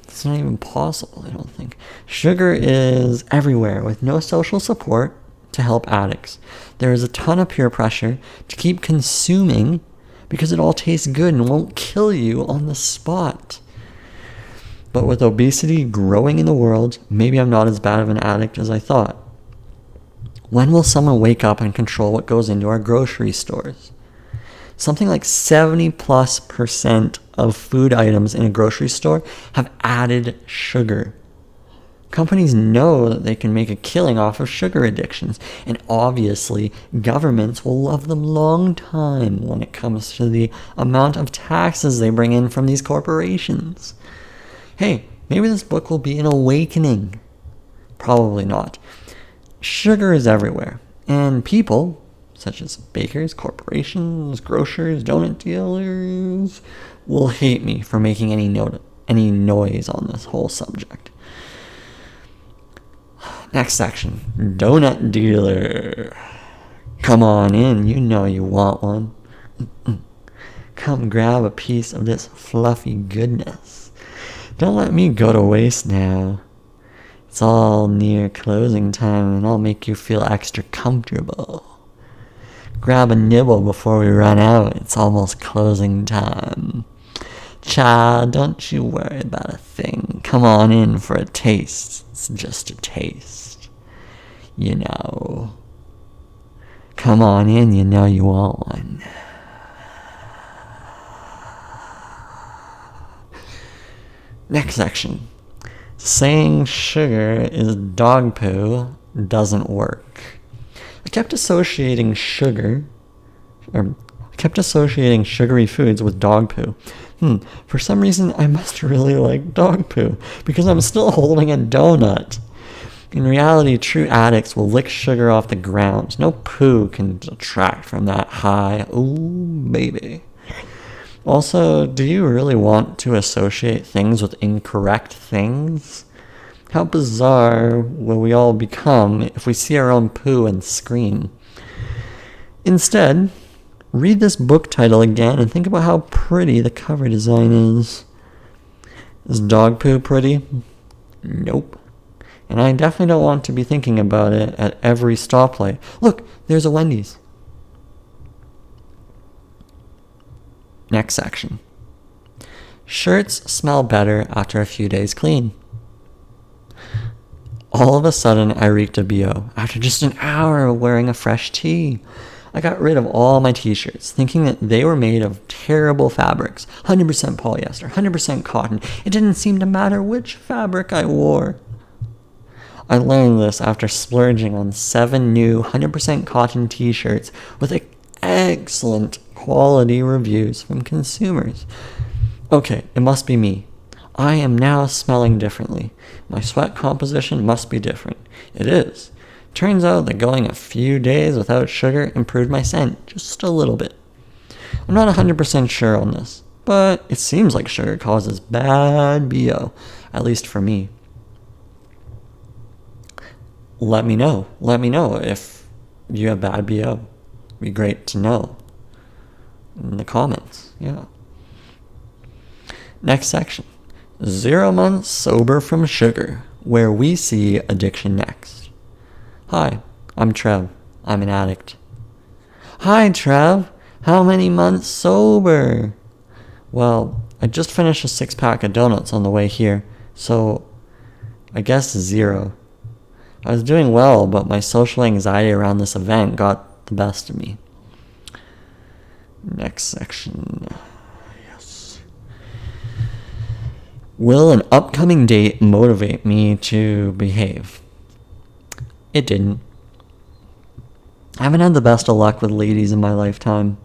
It's not even possible, I don't think. Sugar is everywhere with no social support to help addicts. There is a ton of peer pressure to keep consuming because it all tastes good and won't kill you on the spot. But with obesity growing in the world, maybe I'm not as bad of an addict as I thought. When will someone wake up and control what goes into our grocery stores? Something like 70+% of food items in a grocery store have added sugar. Companies know that they can make a killing off of sugar addictions, and obviously governments will love them long time when it comes to the amount of taxes they bring in from these corporations. Hey, maybe this book will be an awakening. Probably not. Sugar is everywhere, and people, such as bakers, corporations, grocers, donut dealers, will hate me for making any noise on this whole subject. Next section, donut dealer. Come on in, you know you want one. Come grab a piece of this fluffy goodness. Don't let me go to waste now. It's all near closing time, and I'll make you feel extra comfortable. Grab a nibble before we run out. It's almost closing time. Child, don't you worry about a thing. Come on in for a taste. It's just a taste. You know. Come on in, you know you want one. Next section. Saying sugar is dog poo doesn't work. I kept associating sugary foods with dog poo. For some reason, I must really like dog poo, because I'm still holding a donut. In reality, true addicts will lick sugar off the ground. No poo can detract from that high. Ooh, baby. Also, do you really want to associate things with incorrect things? How bizarre will we all become if we see our own poo and scream? Instead, read this book title again and think about how pretty the cover design is. Is dog poo pretty? Nope. And I definitely don't want to be thinking about it at every stoplight. Look, there's a Wendy's. Next section. Shirts smell better after a few days clean. All of a sudden, I reeked of BO after just an hour of wearing a fresh tee. I got rid of all my t-shirts, thinking that they were made of terrible fabrics, 100% polyester, 100% cotton. It didn't seem to matter which fabric I wore. I learned this after splurging on 7 new 100% cotton t-shirts with excellent quality reviews from consumers. Okay, it must be me. I am now smelling differently. My sweat composition must be different. It is. Turns out that going a few days without sugar improved my scent just a little bit. I'm not 100% sure on this, but it seems like sugar causes bad BO, at least for me. Let me know if you have bad BO. It'd be great to know in the comments. Yeah. Next section. 0 months sober from sugar, where we see addiction next. Hi, I'm Trev. I'm an addict. Hi, Trev. How many months sober? Well, I just finished a 6-pack of donuts on the way here, so I guess 0. I was doing well, but my social anxiety around this event got the best of me. Next section. Yes. Will an upcoming date motivate me to behave? It didn't. I haven't had the best of luck with ladies in my lifetime.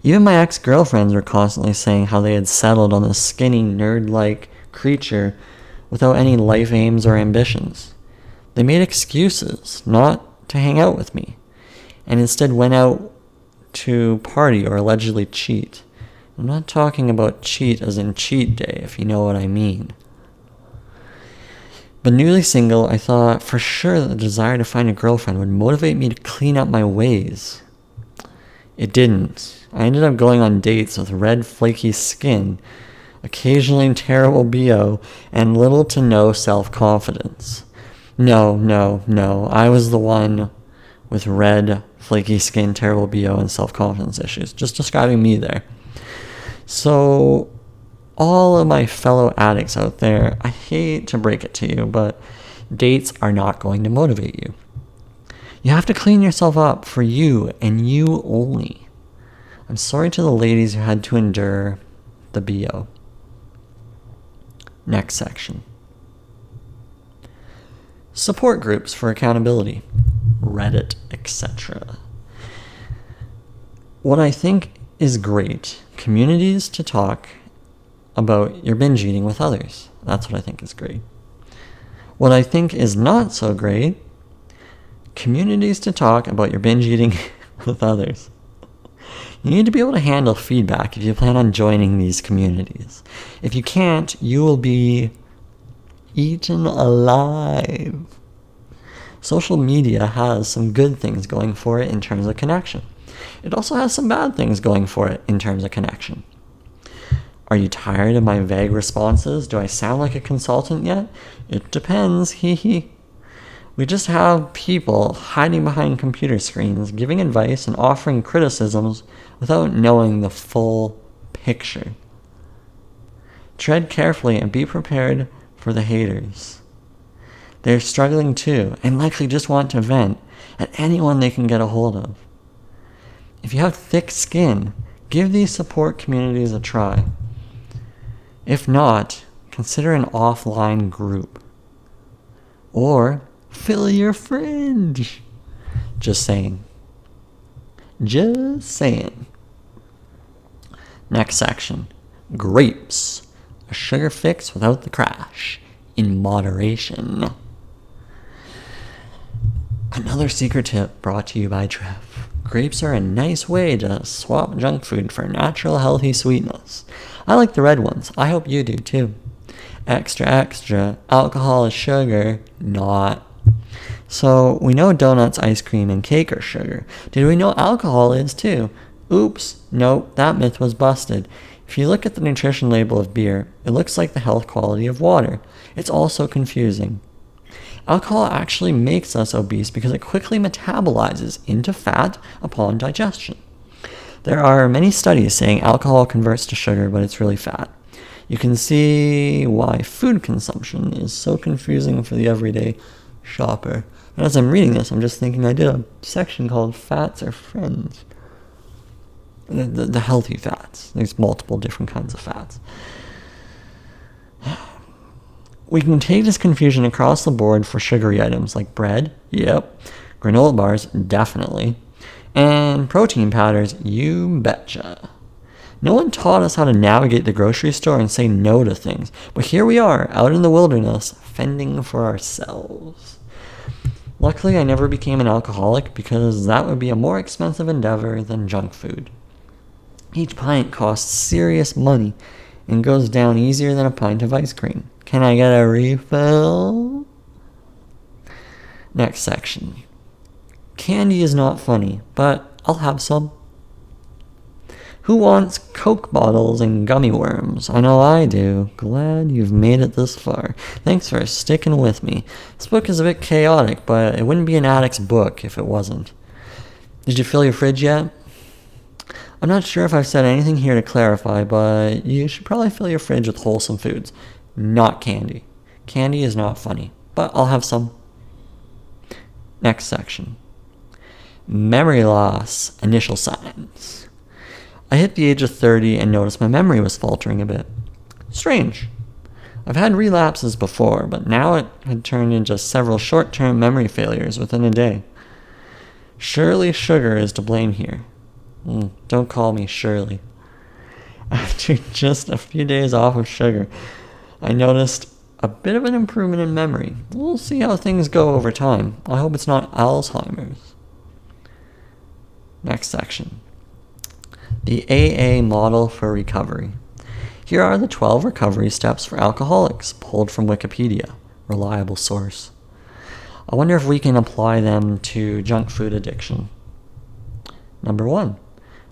Even my ex-girlfriends were constantly saying how they had settled on this skinny, nerd-like creature without any life aims or ambitions. They made excuses not to hang out with me, and instead went out to party or allegedly cheat. I'm not talking about cheat as in cheat day, if you know what I mean. But newly single, I thought for sure that the desire to find a girlfriend would motivate me to clean up my ways. It didn't. I ended up going on dates with red, flaky skin, occasionally terrible BO, and little to no self-confidence. No. I was the one with red, flaky skin, terrible BO, and self-confidence issues. Just describing me there. So, all of my fellow addicts out there, I hate to break it to you, but dates are not going to motivate you. You have to clean yourself up for you and you only. I'm sorry to the ladies who had to endure the BO. Next section. Support groups for accountability, Reddit, etc. What I think is great, communities to talk about your binge eating with others. That's what I think is great. What I think is not so great, communities to talk about your binge eating with others. You need to be able to handle feedback if you plan on joining these communities. If you can't, you will be eaten alive. Social media has some good things going for it in terms of connection. It also has some bad things going for it in terms of connection. Are you tired of my vague responses? Do I sound like a consultant yet? It depends, hee hee. We just have people hiding behind computer screens, giving advice and offering criticisms without knowing the full picture. Tread carefully and be prepared for the haters. They're struggling too, and likely just want to vent at anyone they can get a hold of. If you have thick skin, give these support communities a try. If not, consider an offline group. Or fill your fridge. Just saying. Just saying. Next section. Grapes. A sugar fix without the crash. In moderation. Another secret tip brought to you by Trev. Grapes are a nice way to swap junk food for natural, healthy sweetness. I like the red ones. I hope you do too. Extra, extra. Alcohol is sugar. Not. So, we know donuts, ice cream, and cake are sugar. Did we know alcohol is too? Oops. Nope, that myth was busted. If you look at the nutrition label of beer, it looks like the health quality of water. It's also confusing. Alcohol actually makes us obese because it quickly metabolizes into fat upon digestion. There are many studies saying alcohol converts to sugar, but it's really fat. You can see why food consumption is so confusing for the everyday shopper. And as I'm reading this, I'm just thinking I did a section called Fats Are Friends. The healthy fats. There's multiple different kinds of fats. We can take this confusion across the board for sugary items like bread, yep, granola bars, definitely, and protein powders, you betcha. No one taught us how to navigate the grocery store and say no to things, but here we are, out in the wilderness, fending for ourselves. Luckily, I never became an alcoholic because that would be a more expensive endeavor than junk food. Each pint costs serious money and goes down easier than a pint of ice cream. Can I get a refill? Next section. Candy is not funny, but I'll have some. Who wants Coke bottles and gummy worms? I know I do. Glad you've made it this far. Thanks for sticking with me. This book is a bit chaotic, but it wouldn't be an addict's book if it wasn't. Did you fill your fridge yet? I'm not sure if I've said anything here to clarify, but you should probably fill your fridge with wholesome foods, not candy. Candy is not funny, but I'll have some. Next section. Memory loss, initial signs. I hit the age of 30 and noticed my memory was faltering a bit. Strange. I've had relapses before, but now it had turned into several short-term memory failures within a day. Surely sugar is to blame here. Don't call me Shirley. After just a few days off of sugar, I noticed a bit of an improvement in memory. We'll see how things go over time. I hope it's not Alzheimer's. Next section. The AA model for recovery. Here are the 12 recovery steps for alcoholics, pulled from Wikipedia, reliable source. I wonder if we can apply them to junk food addiction. Number 1.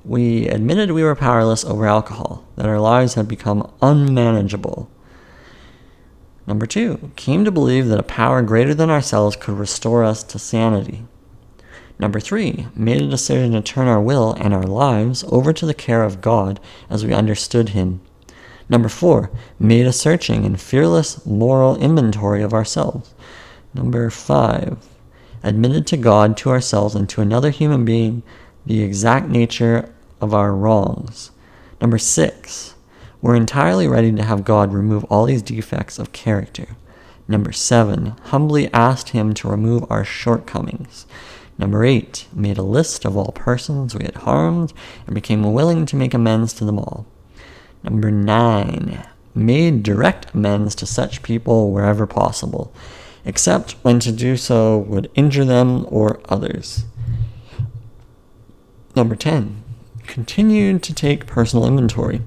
We admitted we were powerless over alcohol, that our lives had become unmanageable. Number 2. Came to believe that a power greater than ourselves could restore us to sanity. Number 3. Made a decision to turn our will and our lives over to the care of God as we understood Him. Number 4. Made a searching and fearless moral inventory of ourselves. Number 5. Admitted to God, to ourselves, and to another human being the exact nature of our wrongs. Number 6. We're entirely ready to have God remove all these defects of character. Number 7. Humbly asked Him to remove our shortcomings. Number 8. Made a list of all persons we had harmed and became willing to make amends to them all. Number 9. Made direct amends to such people wherever possible, except when to do so would injure them or others. Number 10. Continued to take personal inventory.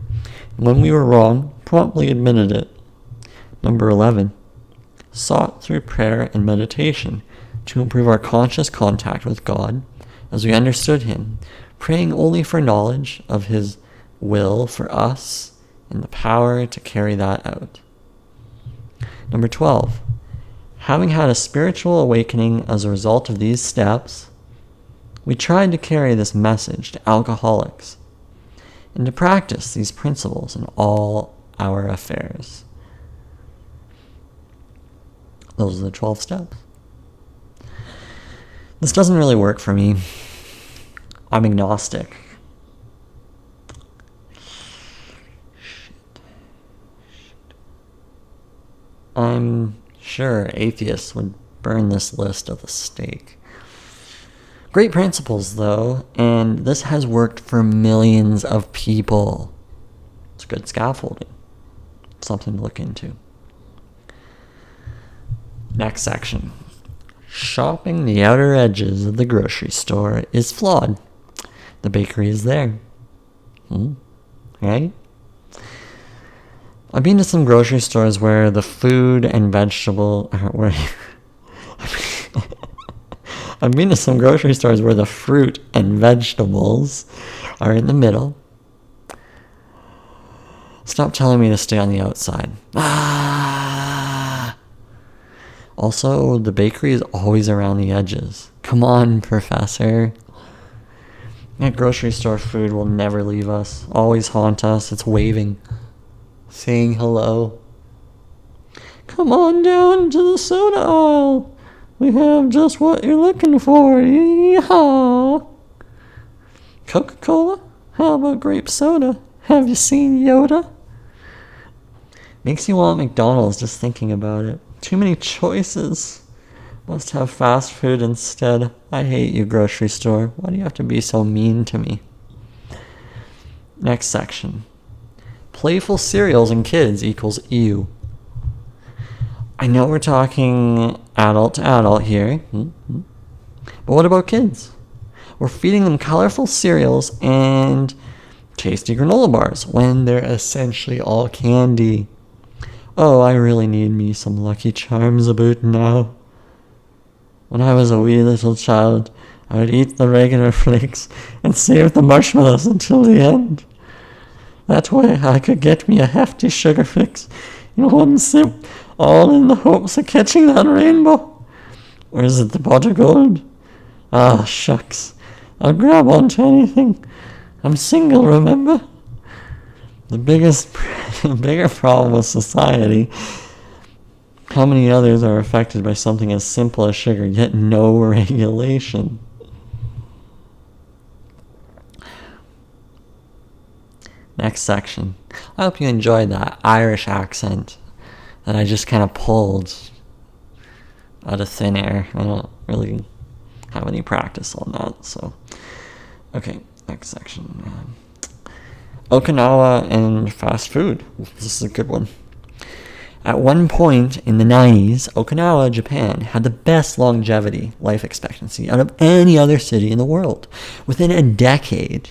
When we were wrong, promptly admitted it. Number 11. Sought through prayer and meditation to improve our conscious contact with God as we understood Him, praying only for knowledge of His will for us and the power to carry that out. Number 12. Having had a spiritual awakening as a result of these steps, we tried to carry this message to alcoholics and to practice these principles in all our affairs. Those are the 12 steps. This doesn't really work for me. I'm agnostic. I'm sure atheists would burn this list at the stake. Great principles, though, and this has worked for millions of people. It's good scaffolding. Something to look into. Next section. Shopping the outer edges of the grocery store is flawed. The bakery is there. Right? I've been to some grocery stores where the food and vegetable... I've been to some grocery stores where the fruit and vegetables are in the middle. Stop telling me to stay on the outside. Also, the bakery is always around the edges. Come on, Professor. That grocery store food will never leave us. Always haunt us. It's waving. Saying hello. Come on down to the soda aisle. We have just what you're looking for. Yeehaw! Coca-Cola? How about grape soda? Have you seen Yoda? Makes you want McDonald's just thinking about it. Too many choices. Must have fast food instead. I hate you, grocery store. Why do you have to be so mean to me? Next section. Playful cereals and kids equals ew. I know we're talking adult to adult here, but what about kids? We're feeding them colorful cereals and tasty granola bars when they're essentially all candy. Oh, I really need me some Lucky Charms about now. When I was a wee little child, I would eat the regular flakes and save the marshmallows until the end. That way I could get me a hefty sugar fix in one sip, all in the hopes of catching that rainbow. Or is it the pot of gold? Ah, shucks. I'll grab onto anything. I'm single, remember? The bigger problem with society, how many others are affected by something as simple as sugar, yet no regulation? Next section. I hope you enjoyed that Irish accent that I just kind of pulled out of thin air. I don't really have any practice on that, so. Okay, next section. Okinawa and fast food. This is a good one. At one point in the 90s, Okinawa, Japan, had the best longevity life expectancy out of any other city in the world. Within a decade,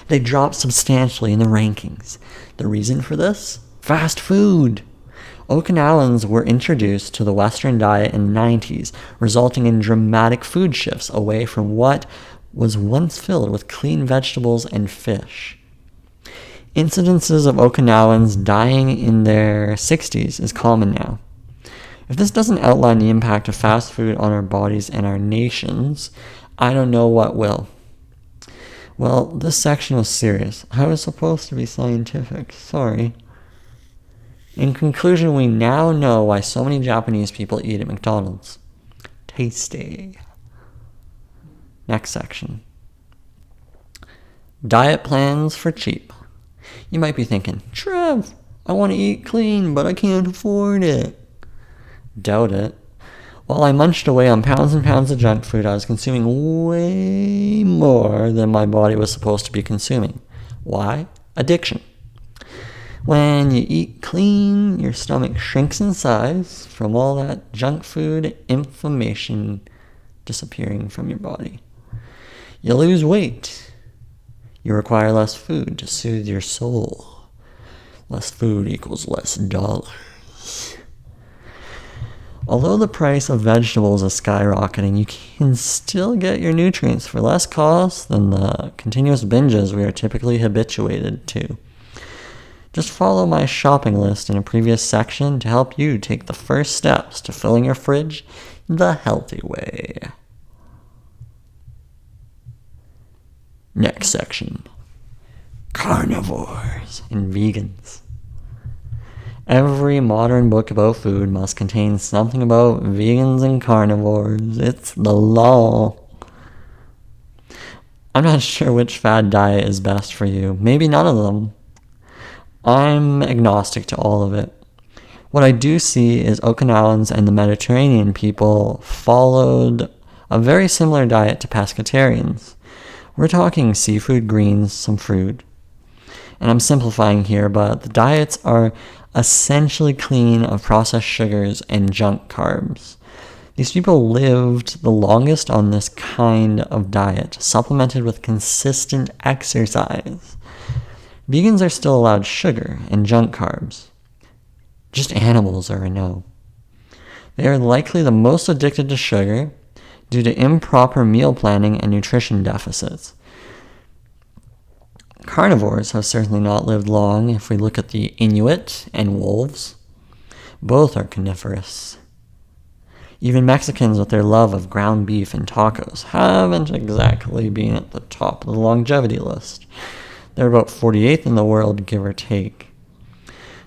they dropped substantially in the rankings. The reason for this? Fast food. Okinawans were introduced to the Western diet in the 90s, resulting in dramatic food shifts away from what was once filled with clean vegetables and fish. Incidences of Okinawans dying in their 60s is common now. If this doesn't outline the impact of fast food on our bodies and our nations, I don't know what will. Well, this section was serious. I was supposed to be scientific. Sorry. In conclusion, we now know why so many Japanese people eat at McDonald's. Tasty. Next section. Diet plans for cheap. You might be thinking, Trev, I want to eat clean, but I can't afford it. Doubt it. While I munched away on pounds and pounds of junk food, I was consuming way more than my body was supposed to be consuming. Why? Addiction. When you eat clean, your stomach shrinks in size from all that junk food inflammation disappearing from your body. You lose weight. You require less food to soothe your soul. Less food equals less dollars. Although the price of vegetables is skyrocketing, you can still get your nutrients for less cost than the continuous binges we are typically habituated to. Just follow my shopping list in a previous section to help you take the first steps to filling your fridge the healthy way. Next section. Carnivores and vegans. Every modern book about food must contain something about vegans and carnivores. It's the law. I'm not sure which fad diet is best for you. Maybe none of them. I'm agnostic to all of it. What I do see is Okinawans and the Mediterranean people followed a very similar diet to pescatarians. We're talking seafood, greens, some fruit. And I'm simplifying here, but the diets are essentially clean of processed sugars and junk carbs. These people lived the longest on this kind of diet, supplemented with consistent exercise. Vegans are still allowed sugar and junk carbs. Just animals are a no. They are likely the most addicted to sugar due to improper meal planning and nutrition deficits. Carnivores have certainly not lived long if we look at the Inuit and wolves. Both are coniferous. Even Mexicans with their love of ground beef and tacos haven't exactly been at the top of the longevity list. They're about 48th in the world, give or take.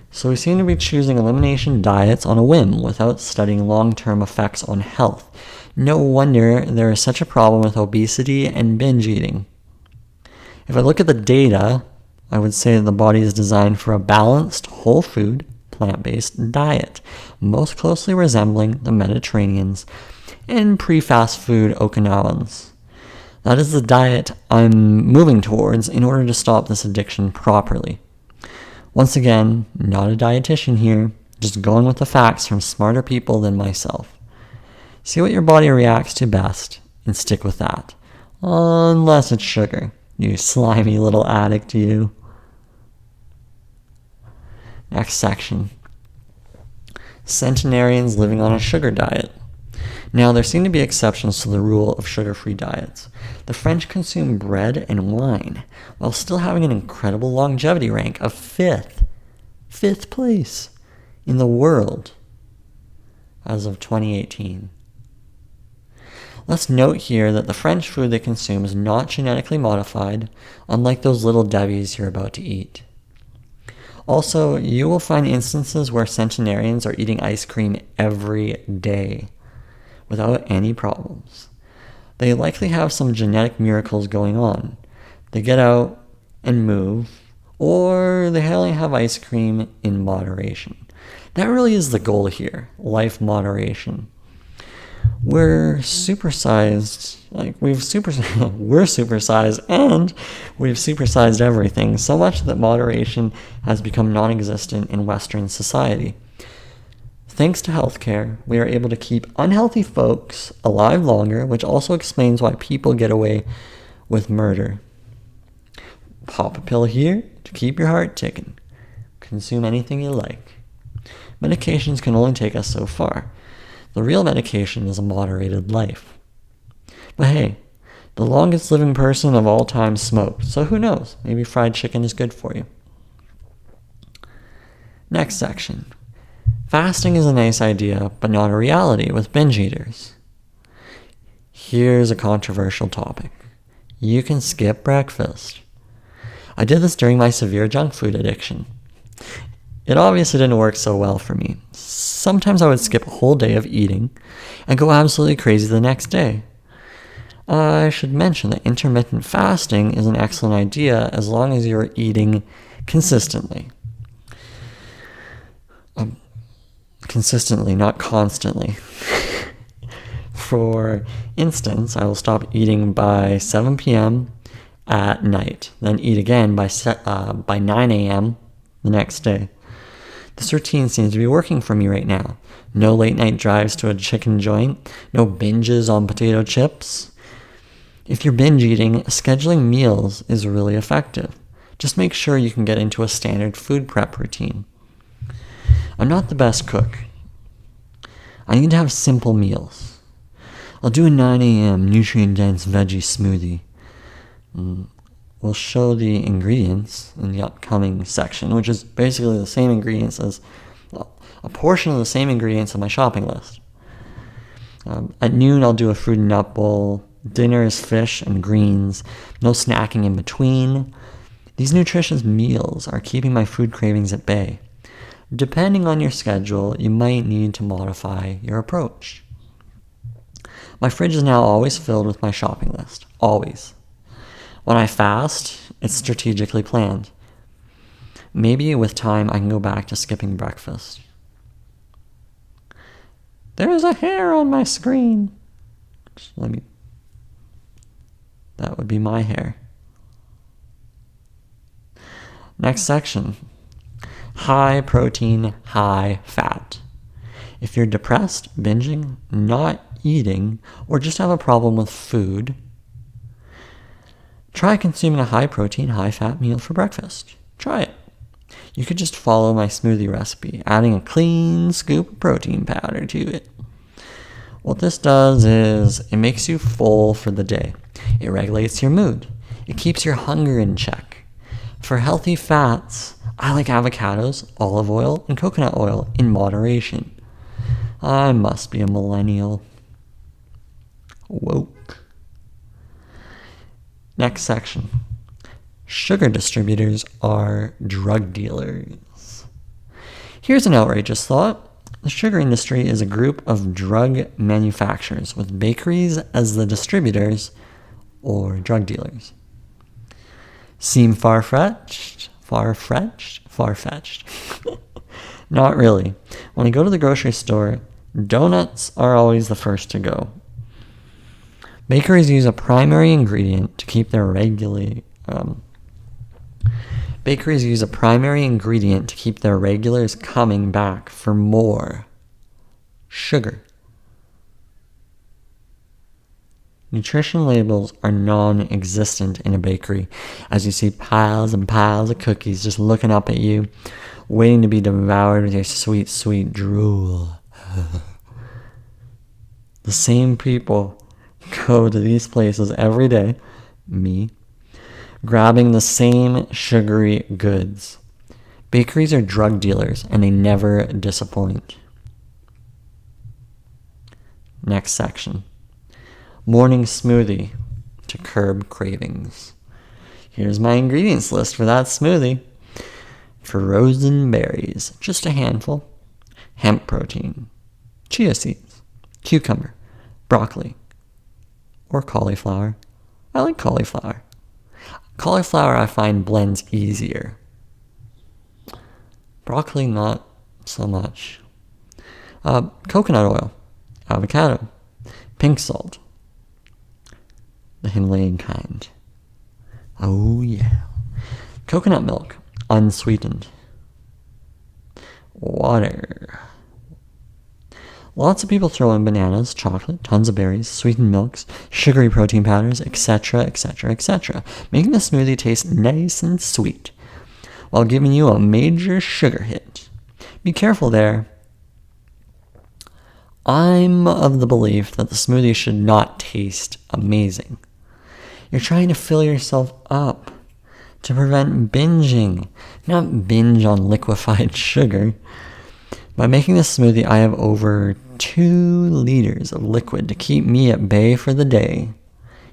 So we seem to be choosing elimination diets on a whim without studying long-term effects on health. No wonder there is such a problem with obesity and binge eating. If I look at the data, I would say that the body is designed for a balanced, whole food, plant-based diet, most closely resembling the Mediterraneans and pre-fast food Okinawans. That is the diet I'm moving towards in order to stop this addiction properly. Once again, not a dietitian here, just going with the facts from smarter people than myself. See what your body reacts to best and stick with that. Unless it's sugar. You slimy little addict, you. Next section. Centenarians living on a sugar diet. Now, there seem to be exceptions to the rule of sugar-free diets. The French consume bread and wine, while still having an incredible longevity rank of fifth place in the world as of 2018. Let's note here that the French food they consume is not genetically modified, unlike those little Debbies you're about to eat. Also, you will find instances where centenarians are eating ice cream every day without any problems. They likely have some genetic miracles going on. They get out and move, or they only have ice cream in moderation. That really is the goal here, life moderation. We're supersized, we're supersized, and we've supersized everything, so much that moderation has become non-existent in Western society. Thanks to healthcare, we are able to keep unhealthy folks alive longer, which also explains why people get away with murder. Pop a pill here to keep your heart ticking. Consume anything you like. Medications can only take us so far. The real medication is a moderated life. But hey, the longest living person of all time smoked, so who knows? Maybe fried chicken is good for you. Next section. Fasting is a nice idea, but not a reality with binge eaters. Here's a controversial topic. You can skip breakfast. I did this during my severe junk food addiction. It obviously didn't work so well for me. Sometimes I would skip a whole day of eating and go absolutely crazy the next day. I should mention that intermittent fasting is an excellent idea as long as you're eating consistently. Consistently, not constantly. For instance, I will stop eating by 7 p.m. at night, then eat again by 9 a.m. the next day. This routine seems to be working for me right now. No late night drives to a chicken joint, no binges on potato chips. If you're binge eating, scheduling meals is really effective. Just make sure you can get into a standard food prep routine. I'm not the best cook. I need to have simple meals. I'll do a 9 a.m. nutrient-dense veggie smoothie. will show the ingredients in the upcoming section, which is basically the same ingredients as a portion of the same ingredients on my shopping list. At noon, I'll do a fruit and nut bowl. Dinner is fish and greens. No snacking in between. These nutritious meals are keeping my food cravings at bay. Depending on your schedule, you might need to modify your approach. My fridge is now always filled with my shopping list. Always. When I fast, it's strategically planned. Maybe with time I can go back to skipping breakfast. There's a hair on my screen. That would be my hair. Next section. High protein, high fat. If you're depressed, binging, not eating, or just have a problem with food, try consuming a high protein, high fat meal for breakfast. Try it. You could just follow my smoothie recipe, adding a clean scoop of protein powder to it. What this does is it makes you full for the day. It regulates your mood. It keeps your hunger in check. For healthy fats, I like avocados, olive oil, and coconut oil in moderation. I must be a millennial. Woke. Next section. Sugar distributors are drug dealers. Here's an outrageous thought. The sugar industry is a group of drug manufacturers with bakeries as the distributors or drug dealers. Seem far-fetched? Far-fetched? Not really. When I go to the grocery store, donuts are always the first to go. Bakeries use a primary ingredient to keep their regulars coming back for more sugar. Nutrition labels are non-existent in a bakery, as you see piles and piles of cookies just looking up at you, waiting to be devoured with your sweet, sweet drool. The same people go to these places every day, me, grabbing the same sugary goods. Bakeries are drug dealers, and they never disappoint. Next section. Morning smoothie to curb cravings. Here's my ingredients list for that smoothie. Frozen berries, just a handful. Hemp protein, chia seeds, cucumber, broccoli, or cauliflower. I like cauliflower. Cauliflower I find blends easier. Broccoli, not so much. Coconut oil, avocado, pink salt, the Himalayan kind. Oh yeah. Coconut milk, unsweetened. Water. Lots of people throw in bananas, chocolate, tons of berries, sweetened milks, sugary protein powders, etc., etc., etc., making the smoothie taste nice and sweet, while giving you a major sugar hit. Be careful there. I'm of the belief that the smoothie should not taste amazing. You're trying to fill yourself up to prevent binging, not binge on liquefied sugar. By making this smoothie, I have over 2 liters of liquid to keep me at bay for the day.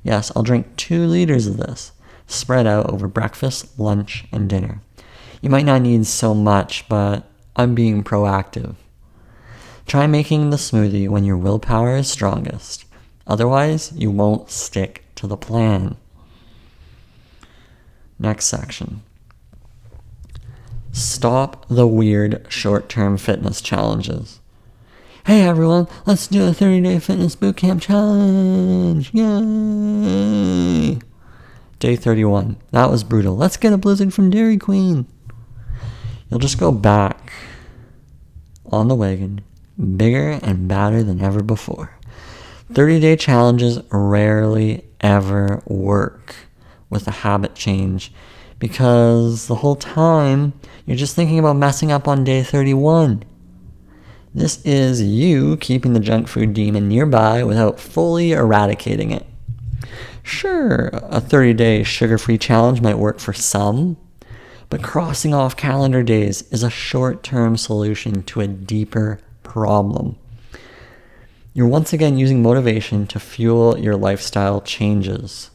Yes, I'll drink 2 liters of this, spread out over breakfast, lunch, and dinner. You might not need so much, but I'm being proactive. Try making the smoothie when your willpower is strongest. Otherwise, you won't stick to the plan. Next section. Stop the weird short-term fitness challenges. Hey everyone, let's do a 30-day fitness bootcamp challenge. Yay! Day 31. That was brutal. Let's get a blizzard from Dairy Queen. You'll just go back on the wagon, bigger and badder than ever before. 30-day challenges rarely ever work with a habit change, because the whole time you're just thinking about messing up on day 31. This is you keeping the junk food demon nearby without fully eradicating it. Sure, a 30-day sugar-free challenge might work for some, but crossing off calendar days is a short-term solution to a deeper problem. You're once again using motivation to fuel your lifestyle changes.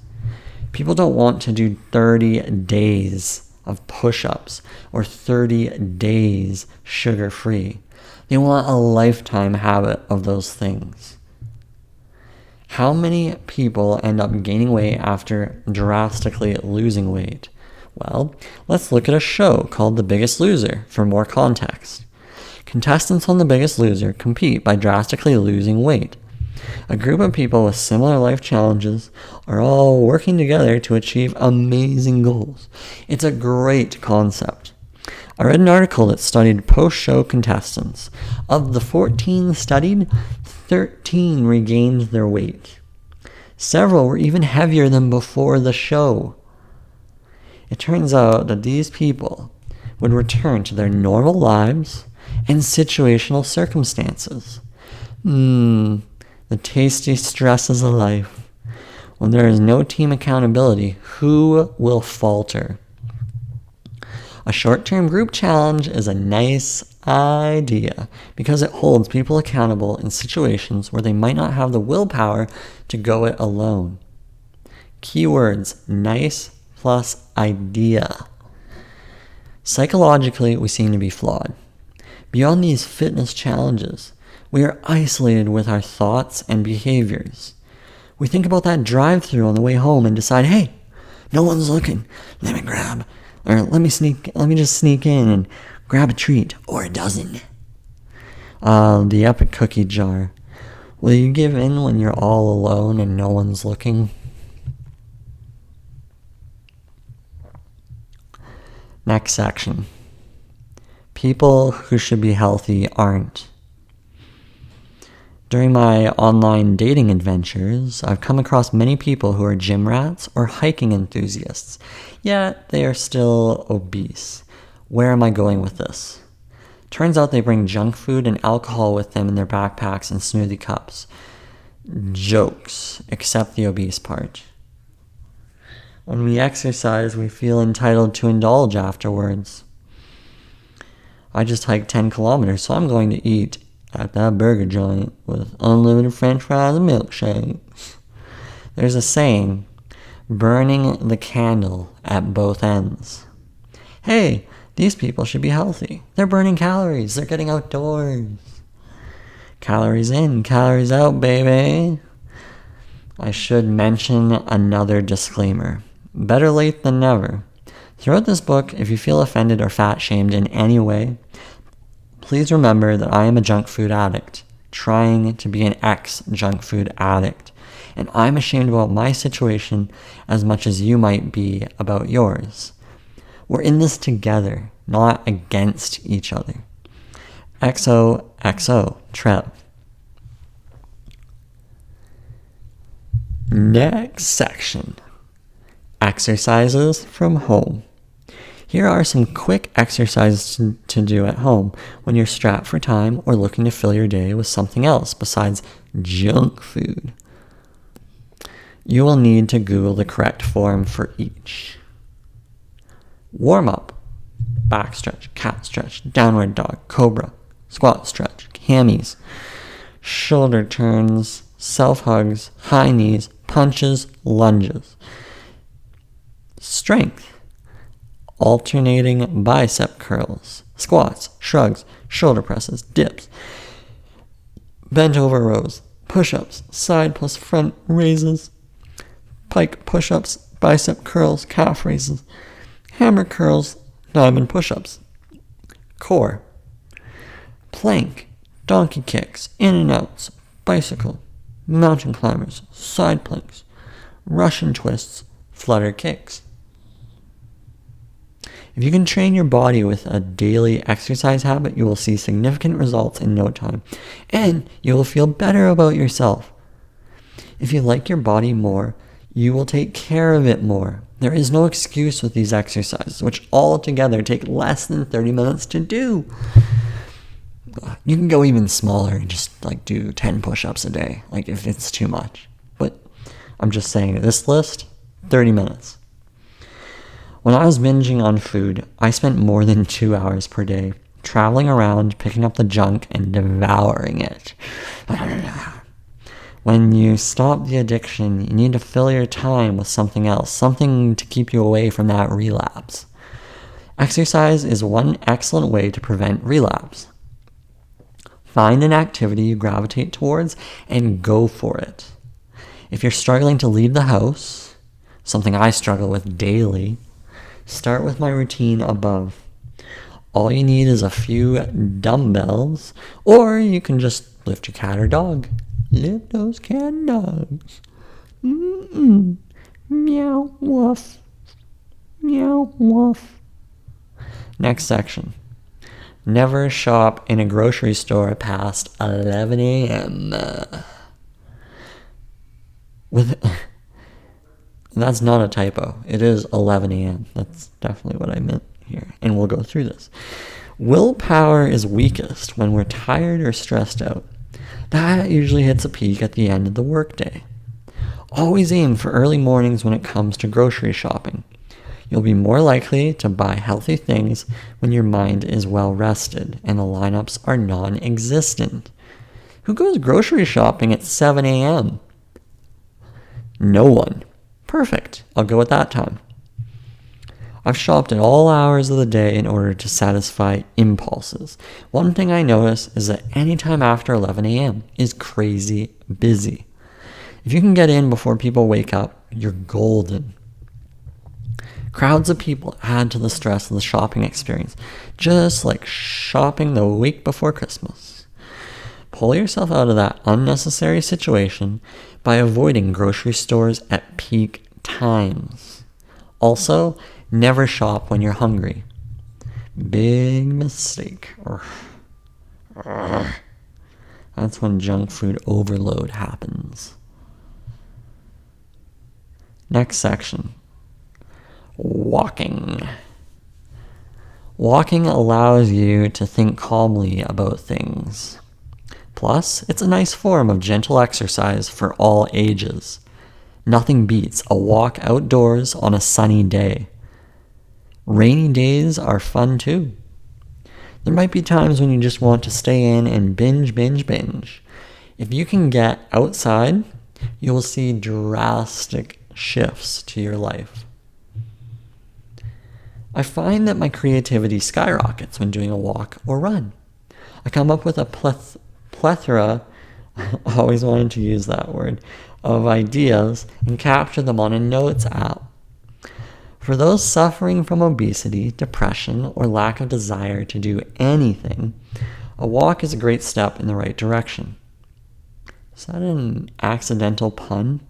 People don't want to do 30 days of push-ups or 30 days sugar-free. They want a lifetime habit of those things. How many people end up gaining weight after drastically losing weight? Well, let's look at a show called The Biggest Loser for more context. Contestants on The Biggest Loser compete by drastically losing weight. A group of people with similar life challenges are all working together to achieve amazing goals. It's a great concept. I read an article that studied post-show contestants. Of the 14 studied, 13 regained their weight. Several were even heavier than before the show. It turns out that these people would return to their normal lives and situational circumstances. The tasty stresses of life. When there is no team accountability, who will falter? A short-term group challenge is a nice idea because it holds people accountable in situations where they might not have the willpower to go it alone. Keywords: nice plus idea. Psychologically, we seem to be flawed. Beyond these fitness challenges, we are isolated with our thoughts and behaviors. We think about that drive-thru on the way home and decide, hey, no one's looking. Let me just sneak in and grab a treat or a dozen. The epic cookie jar. Will you give in when you're all alone and no one's looking? Next section. People who should be healthy aren't. During my online dating adventures, I've come across many people who are gym rats or hiking enthusiasts, yet they are still obese. Where am I going with this? Turns out they bring junk food and alcohol with them in their backpacks and smoothie cups. Jokes, except the obese part. When we exercise, we feel entitled to indulge afterwards. I just hiked 10 kilometers, so I'm going to eat at that burger joint with unlimited french fries and milkshakes. There's a saying, burning the candle at both ends. Hey, these people should be healthy. They're burning calories. They're getting outdoors. Calories in, calories out, baby. I should mention another disclaimer. Better late than never. Throughout this book, if you feel offended or fat-shamed in any way, please remember that I am a junk food addict, trying to be an ex-junk food addict, and I'm ashamed about my situation as much as you might be about yours. We're in this together, not against each other. XOXO, Trev. Next section. Exercises from home. Here are some quick exercises to do at home when you're strapped for time or looking to fill your day with something else besides junk food. You will need to Google the correct form for each. Warm up. Back stretch, cat stretch, downward dog, cobra, squat stretch, hammies, shoulder turns, self-hugs, high knees, punches, lunges. Strength. Alternating bicep curls, squats, shrugs, shoulder presses, dips, bent over rows, push-ups, side plus front raises, pike push-ups, bicep curls, calf raises, hammer curls, diamond push-ups. Core. Plank, donkey kicks, in and outs, bicycle, mountain climbers, side planks, Russian twists, flutter kicks. If you can train your body with a daily exercise habit, you will see significant results in no time, and you will feel better about yourself. If you like your body more, you will take care of it more. There is no excuse with these exercises, which all together take less than 30 minutes to do. You can go even smaller and just do 10 push-ups a day, if it's too much. But I'm just saying, this list, 30 minutes. When I was binging on food, I spent more than 2 hours per day traveling around, picking up the junk, and devouring it. When you stop the addiction, you need to fill your time with something else, something to keep you away from that relapse. Exercise is one excellent way to prevent relapse. Find an activity you gravitate towards and go for it. If you're struggling to leave the house, something I struggle with daily, start with my routine above. All you need is a few dumbbells, or you can just lift your cat or dog. Lift those cat and dogs. Meow, woof. Meow, woof. Next section. Never shop in a grocery store past 11 a.m. That's not a typo. It is 11 a.m. That's definitely what I meant here. And we'll go through this. Willpower is weakest when we're tired or stressed out. That usually hits a peak at the end of the workday. Always aim for early mornings when it comes to grocery shopping. You'll be more likely to buy healthy things when your mind is well rested and the lineups are non-existent. Who goes grocery shopping at 7 a.m.? No one. Perfect. I'll go at that time. I've shopped at all hours of the day in order to satisfy impulses. One thing I notice is that any time after 11 a.m. is crazy busy. If you can get in before people wake up, you're golden. Crowds of people add to the stress of the shopping experience, just like shopping the week before Christmas. Pull yourself out of that unnecessary situation by avoiding grocery stores at peak times. Also, never shop when you're hungry. Big mistake. That's when junk food overload happens. Next section. Walking. Walking allows you to think calmly about things. Plus, it's a nice form of gentle exercise for all ages. Nothing beats a walk outdoors on a sunny day. Rainy days are fun too. There might be times when you just want to stay in and binge. If you can get outside, you will see drastic shifts to your life. I find that my creativity skyrockets when doing a walk or run. I come up with a plethora, I always wanted to use that word, of ideas and capture them on a notes app. For those suffering from obesity, depression, or lack of desire to do anything, a walk is a great step in the right direction. Is that an accidental pun?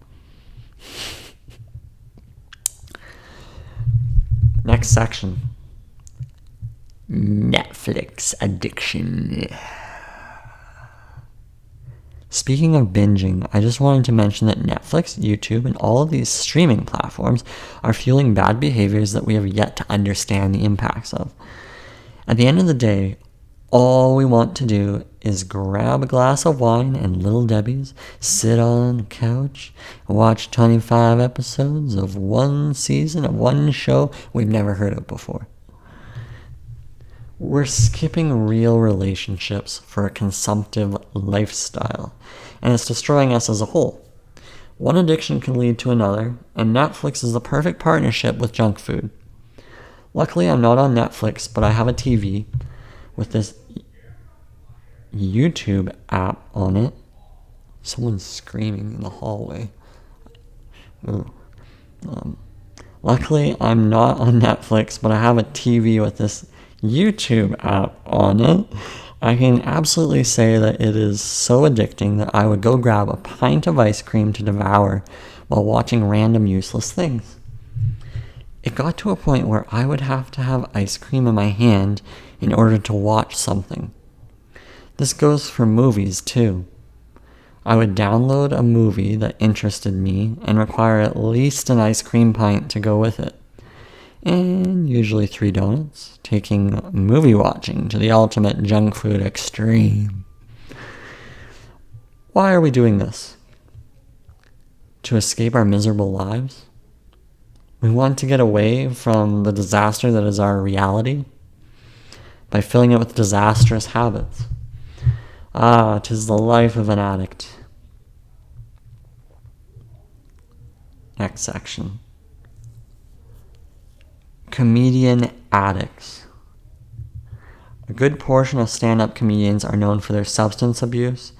Next section. Netflix addiction. Speaking of binging, I just wanted to mention that Netflix, YouTube, and all of these streaming platforms are fueling bad behaviors that we have yet to understand the impacts of. At the end of the day, all we want to do is grab a glass of wine and Little Debbie's, sit on the couch, and watch 25 episodes of one season of one show we've never heard of before. We're skipping real relationships for a consumptive lifestyle, and it's destroying us as a whole. One addiction can lead to another, and Netflix is the perfect partnership with junk food. Luckily, I'm not on Netflix, but I have a TV with this YouTube app on it. Someone's screaming in the hallway. Luckily, I'm not on Netflix, but I have a TV with this YouTube app on it. I can absolutely say that it is so addicting that I would go grab a pint of ice cream to devour while watching random useless things. It got to a point where I would have to have ice cream in my hand in order to watch something. This goes for movies too. I would download a movie that interested me and require at least an ice cream pint to go with it. And usually 3 donuts, taking movie watching to the ultimate junk food extreme. Why are we doing this? to escape our miserable lives. We want to get away from the disaster that is our reality by filling it with disastrous habits. 'Tis the life of an addict. Next section. Comedian addicts. A good portion of stand-up comedians are known for their substance abuse,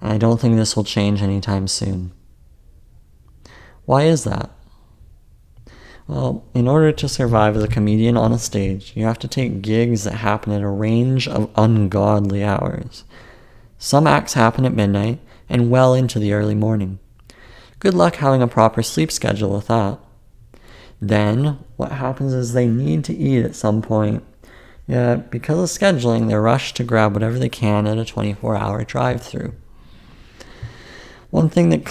and I don't think this will change anytime soon. Why is that? Well, in order to survive as a comedian on a stage, you have to take gigs that happen at a range of ungodly hours. Some acts happen at midnight and well into the early morning. Good luck having a proper sleep schedule with that. Then, what happens is they need to eat at some point. Yet, because of scheduling, they're rushed to grab whatever they can at a 24-hour drive-thru. One thing that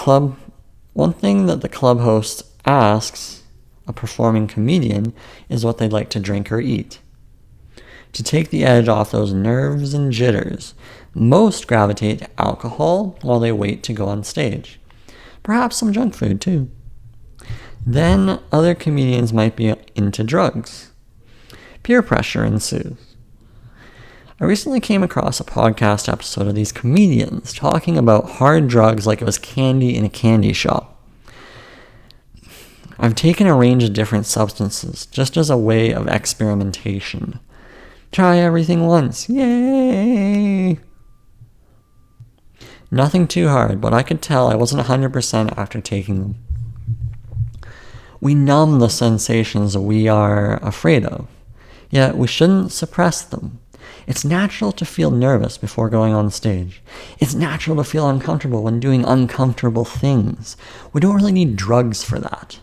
the club host asks a performing comedian is what they'd like to drink or eat. To take the edge off those nerves and jitters, most gravitate to alcohol while they wait to go on stage. Perhaps some junk food too. Then other comedians might be into drugs. Peer pressure ensues. I recently came across a podcast episode of these comedians talking about hard drugs like it was candy in a candy shop. I've taken a range of different substances just as a way of experimentation. Try everything once. Yay! Nothing too hard, but I could tell I wasn't 100% after taking them. We numb the sensations we are afraid of, yet we shouldn't suppress them. It's natural to feel nervous before going on stage. It's natural to feel uncomfortable when doing uncomfortable things. We don't really need drugs for that.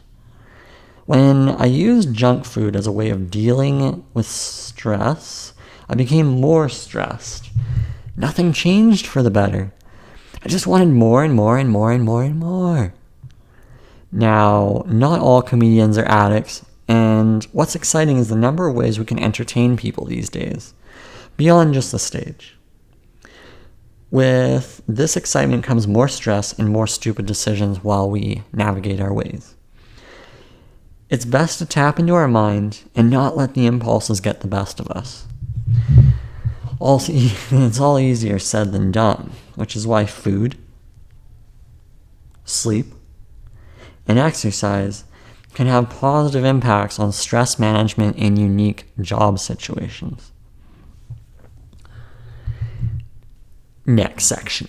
When I used junk food as a way of dealing with stress, I became more stressed. Nothing changed for the better. I just wanted more and more and more and more and more. Now, not all comedians are addicts, and what's exciting is the number of ways we can entertain people these days, beyond just the stage. With this excitement comes more stress and more stupid decisions while we navigate our ways. It's best to tap into our mind and not let the impulses get the best of us. It's all easier said than done, which is why food, sleep, and exercise can have positive impacts on stress management in unique job situations. Next section.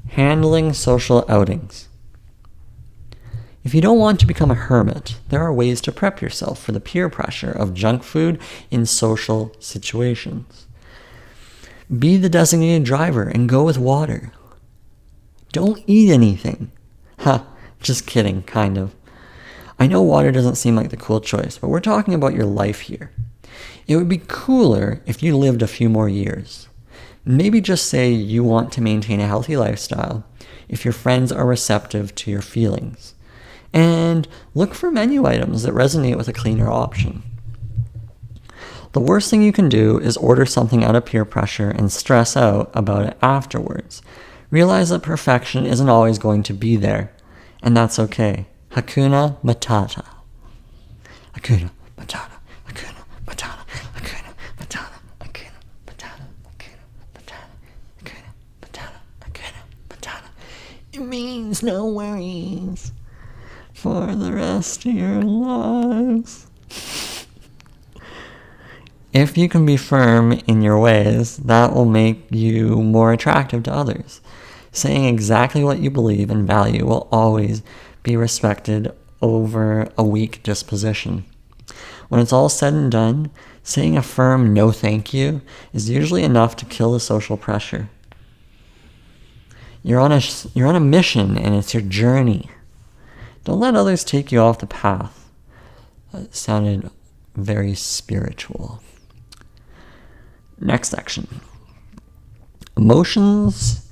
Handling social outings. If you don't want to become a hermit, there are ways to prep yourself for the peer pressure of junk food in social situations. Be the designated driver and go with water. Don't eat anything. Just kidding, kind of. I know water doesn't seem like the cool choice, but we're talking about your life here. It would be cooler if you lived a few more years. Maybe just say you want to maintain a healthy lifestyle if your friends are receptive to your feelings. And look for menu items that resonate with a cleaner option. The worst thing you can do is order something out of peer pressure and stress out about it afterwards. Realize that perfection isn't always going to be there, and that's okay. Hakuna Matata. Hakuna Matata. Hakuna Matata. Hakuna Matata. Hakuna Matata. Hakuna Matata. Hakuna Matata. Hakuna Matata. It means no worries for the rest of your lives. If you can be firm in your ways, that will make you more attractive to others. Saying exactly what you believe and value will always be respected over a weak disposition. When it's all said and done, saying a firm no thank you is usually enough to kill the social pressure. You're on a mission, and it's your journey. Don't let others take you off the path. That sounded very spiritual. Next section. Emotions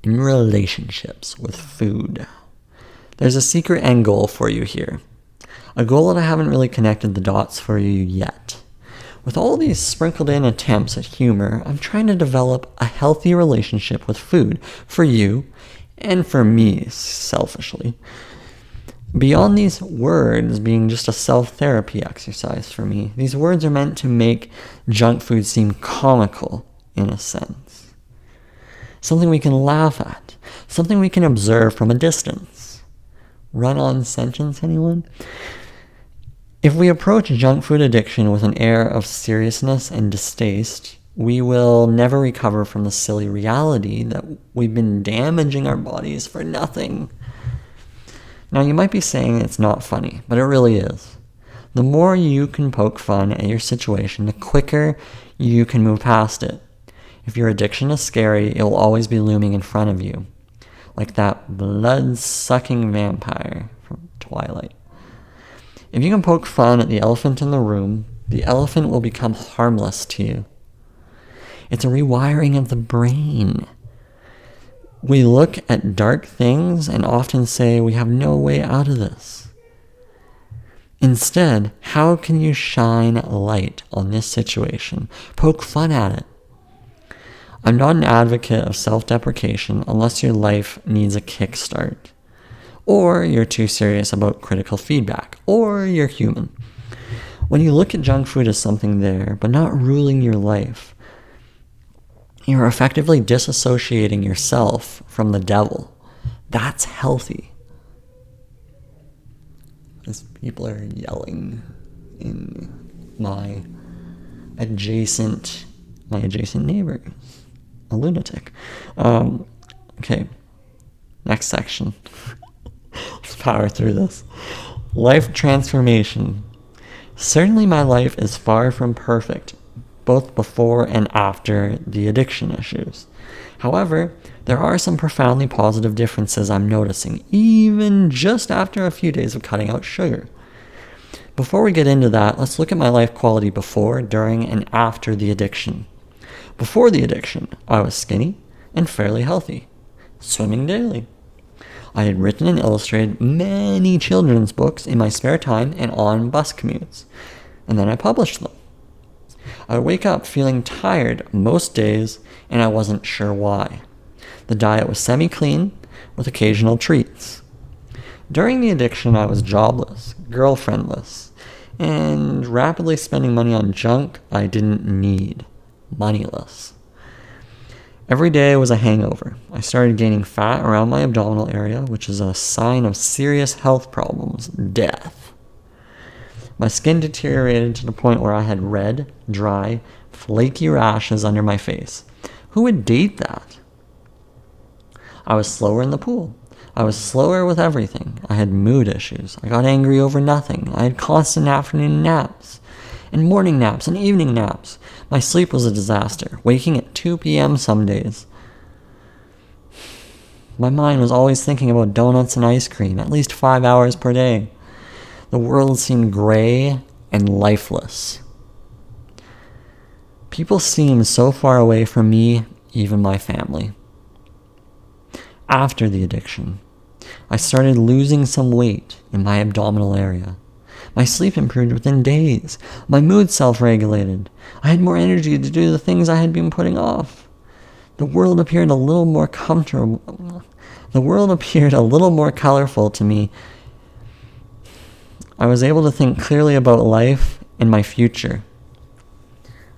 in relationships with food. There's a secret end goal for you here. A goal that I haven't really connected the dots for you yet. With all these sprinkled in attempts at humor, I'm trying to develop a healthy relationship with food for you and for me, selfishly. Beyond these words being just a self-therapy exercise for me, these words are meant to make junk food seem comical, in a sense. Something we can laugh at. Something we can observe from a distance. Run-on sentence, anyone? If we approach junk food addiction with an air of seriousness and distaste, we will never recover from the silly reality that we've been damaging our bodies for nothing. Now, you might be saying it's not funny, but it really is. The more you can poke fun at your situation, the quicker you can move past it. If your addiction is scary, it will always be looming in front of you, like that blood-sucking vampire from Twilight. If you can poke fun at the elephant in the room, the elephant will become harmless to you. It's a rewiring of the brain. We look at dark things and often say we have no way out of this. Instead, how can you shine light on this situation? Poke fun at it. I'm not an advocate of self-deprecation unless your life needs a kickstart, or you're too serious about critical feedback, or you're human. When you look at junk food as something there, but not ruling your life, you're effectively disassociating yourself from the devil. That's healthy. As people are yelling in my adjacent neighbor. A lunatic. Okay, next section. Let's power through this. Life transformation. Certainly my life is far from perfect, both before and after the addiction issues. However, there are some profoundly positive differences I'm noticing, even just after a few days of cutting out sugar. Before we get into that, let's look at my life quality before, during, and after the addiction. Before the addiction, I was skinny and fairly healthy, swimming daily. I had written and illustrated many children's books in my spare time and on bus commutes, and then I published them. I would wake up feeling tired most days, and I wasn't sure why. The diet was semi-clean, with occasional treats. During the addiction, I was jobless, girlfriendless, and rapidly spending money on junk I didn't need. Moneyless. Every day was a hangover. I started gaining fat around my abdominal area, which is a sign of serious health problems, death. My skin deteriorated to the point where I had red, dry, flaky rashes under my face. Who would date that? I was slower in the pool. I was slower with everything. I had mood issues. I got angry over nothing. I had constant afternoon naps, and morning naps, and evening naps. My sleep was a disaster, waking at 2 p.m. some days. My mind was always thinking about donuts and ice cream, at least 5 hours per day. The world seemed gray and lifeless. People seemed so far away from me, even my family. After the addiction, I started losing some weight in my abdominal area. My sleep improved within days. My mood self-regulated. I had more energy to do the things I had been putting off. The world appeared a little more comfortable. The world appeared a little more colorful to me. I was able to think clearly about life and my future.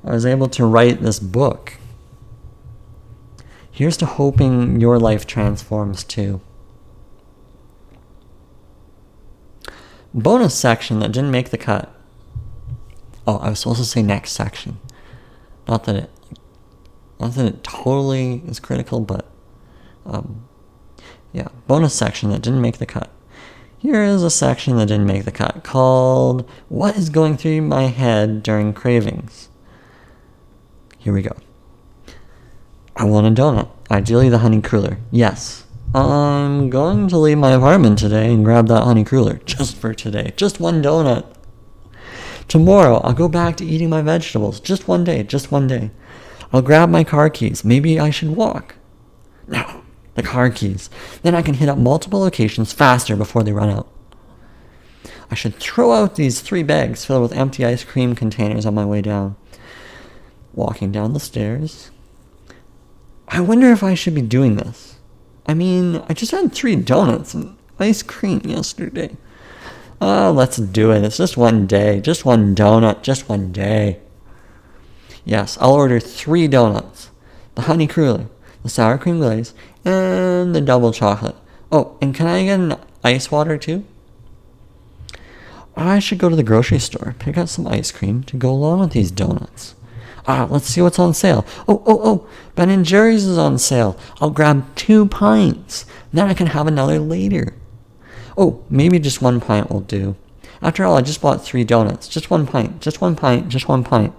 I was able to write this book. Here's to hoping your life transforms too. Bonus section that didn't make the cut. Oh, I was supposed to say next section. Not that it totally is critical, but yeah, bonus section that didn't make the cut. Here is a section that didn't make the cut called "What is going through my head during cravings?" Here we go. I want a donut, ideally the honey cruller. Yes. I'm going to leave my apartment today and grab that honey cruller. Just for today. Just one donut. Tomorrow, I'll go back to eating my vegetables. Just one day. I'll grab my car keys. Maybe I should walk. No, the car keys. Then I can hit up multiple locations faster before they run out. I should throw out these 3 bags filled with empty ice cream containers on my way down. Walking down the stairs. I wonder if I should be doing this. I mean, I just had 3 donuts and ice cream yesterday. Let's do it. It's just one day. Just one donut. Just one day. Yes, I'll order 3 donuts. The honey cruller, the sour cream glaze, and the double chocolate. Oh, and can I get an ice water too? I should go to the grocery store, pick out some ice cream to go along with these donuts. Let's see what's on sale. Oh, Ben & Jerry's is on sale. I'll grab 2 pints. Then I can have another later. Oh, maybe just 1 pint will do. After all, I just bought 3 donuts. Just 1 pint. Just 1 pint. Just 1 pint.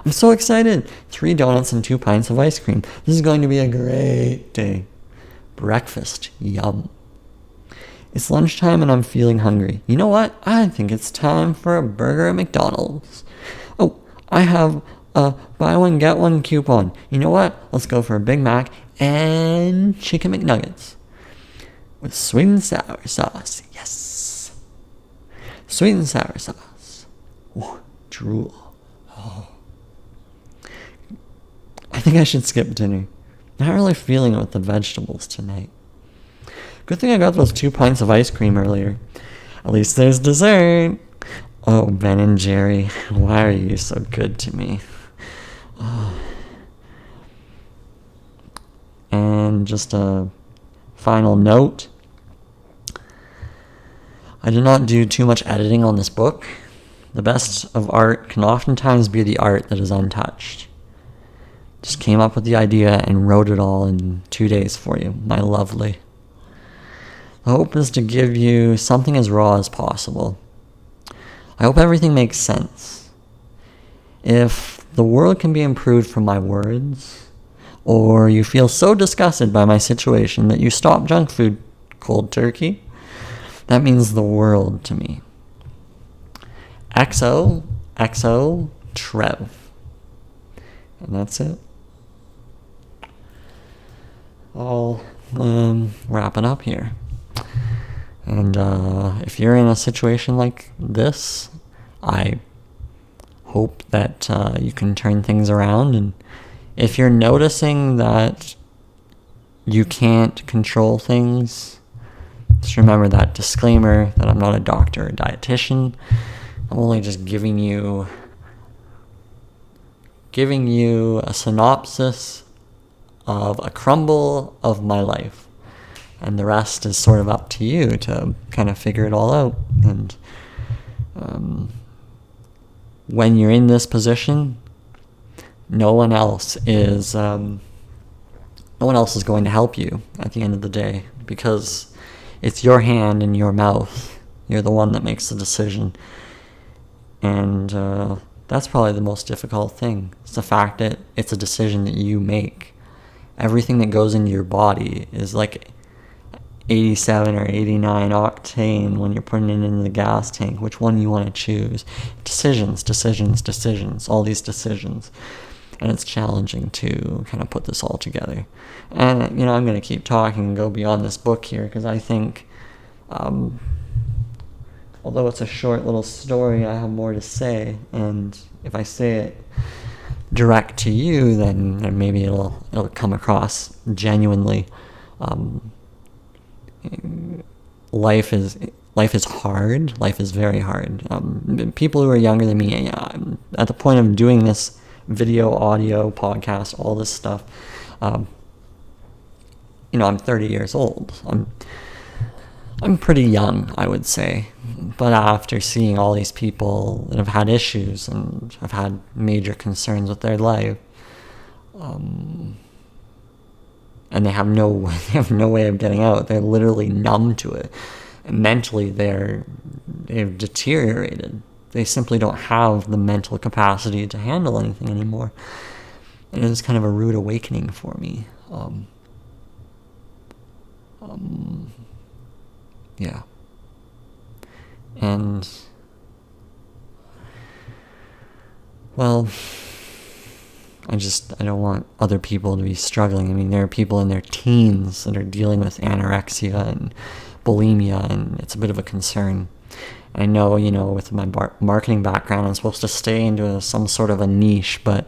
I'm so excited. 3 donuts and 2 pints of ice cream. This is going to be a great day. Breakfast. Yum. It's lunchtime and I'm feeling hungry. You know what? I think it's time for a burger at McDonald's. Oh, I have a buy one, get one coupon. You know what? Let's go for a Big Mac and chicken McNuggets. With sweet and sour sauce. Yes. Sweet and sour sauce. Ooh, drool. Oh. I think I should skip dinner. Not really feeling it with the vegetables tonight. Good thing I got those 2 pints of ice cream earlier. At least there's dessert. Oh, Ben & Jerry, why are you so good to me? Oh. And just a final note. I did not do too much editing on this book. The best of art can oftentimes be the art that is untouched. Just came up with the idea and wrote it all in 2 days for you, my lovely. The hope is to give you something as raw as possible. I hope everything makes sense. If the world can be improved from my words, or you feel so disgusted by my situation that you stop junk food cold turkey, that means the world to me. XO, Trev. And that's it. I'll wrap it up here. And if you're in a situation like this, I hope that you can turn things around. And if you're noticing that you can't control things, just remember that disclaimer that I'm not a doctor or dietitian. I'm only just giving you a synopsis of a crumble of my life. And the rest is sort of up to you to kind of figure it all out. And when you're in this position, no one else is going to help you at the end of the day, because it's your hand in your mouth. You're the one that makes the decision. And that's probably the most difficult thing. It's the fact that it's a decision that you make. Everything that goes into your body is like 87 or 89 octane when you're putting it in the gas tank. Which one you want to choose? Decisions, all these decisions. And it's challenging to kind of put this all together. And, I'm going to keep talking and go beyond this book here, because I think, although it's a short little story, I have more to say. And if I say it direct to you, then maybe it'll come across genuinely. Life is hard. Life is very hard. People who are younger than me, at the point of doing this video, audio, podcast, all this stuff, I'm 30 years old. I'm pretty young, I would say. But after seeing all these people that have had issues and have had major concerns with their life, and they have no way of getting out. They're literally numb to it. And mentally, they've deteriorated. They simply don't have the mental capacity to handle anything anymore. And it was kind of a rude awakening for me. Yeah. And, well, I don't want other people to be struggling. I mean, there are people in their teens that are dealing with anorexia and bulimia, and it's a bit of a concern. I know, with my marketing background, I'm supposed to stay into some sort of a niche, but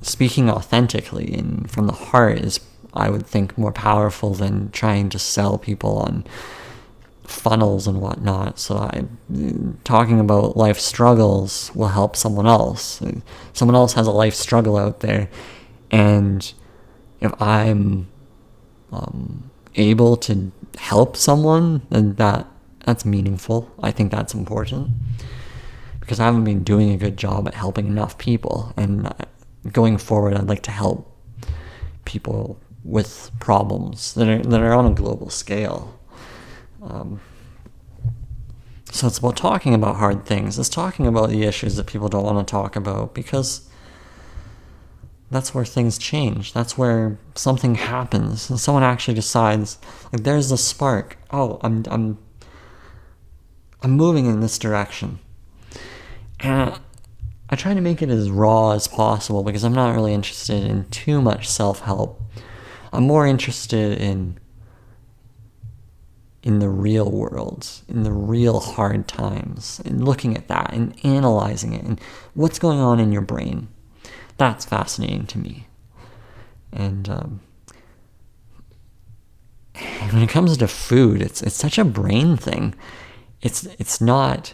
speaking authentically and from the heart is, I would think, more powerful than trying to sell people on funnels and whatnot. So talking about life struggles will help someone else. Someone else has a life struggle out there, and if I'm able to help someone, then that's meaningful. I think that's important, because I haven't been doing a good job at helping enough people, and going forward, I'd like to help people with problems that are on a global scale. So it's about talking about hard things. It's talking about the issues that people don't want to talk about, because that's where things change. That's where something happens, and someone actually decides, like, there's a spark. Oh, I'm moving in this direction. And I try to make it as raw as possible, because I'm not really interested in too much self-help. I'm more interested in the real world, in the real hard times, and looking at that and analyzing it and what's going on in your brain. That's fascinating to me. And when it comes to food, it's such a brain thing. It's not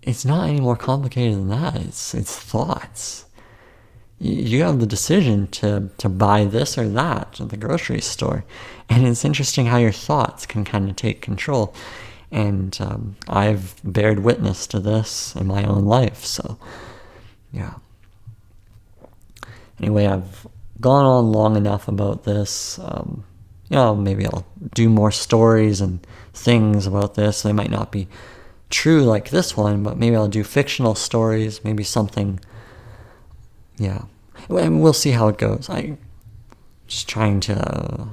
any more complicated than that. It's thoughts. You have the decision to buy this or that at the grocery store. And it's interesting how your thoughts can kind of take control. And I've bared witness to this in my own life. So, yeah. Anyway, I've gone on long enough about this. Maybe I'll do more stories and things about this. They might not be true like this one, but maybe I'll do fictional stories, maybe something. Yeah, and we'll see how it goes. I'm just trying to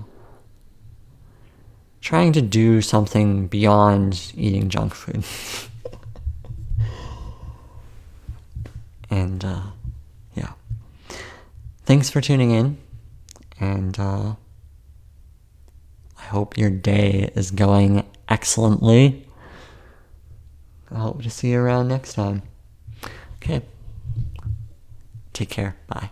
do something beyond eating junk food. And yeah, thanks for tuning in, and I hope your day is going excellently. I hope to see you around next time. Okay. Take care. Bye.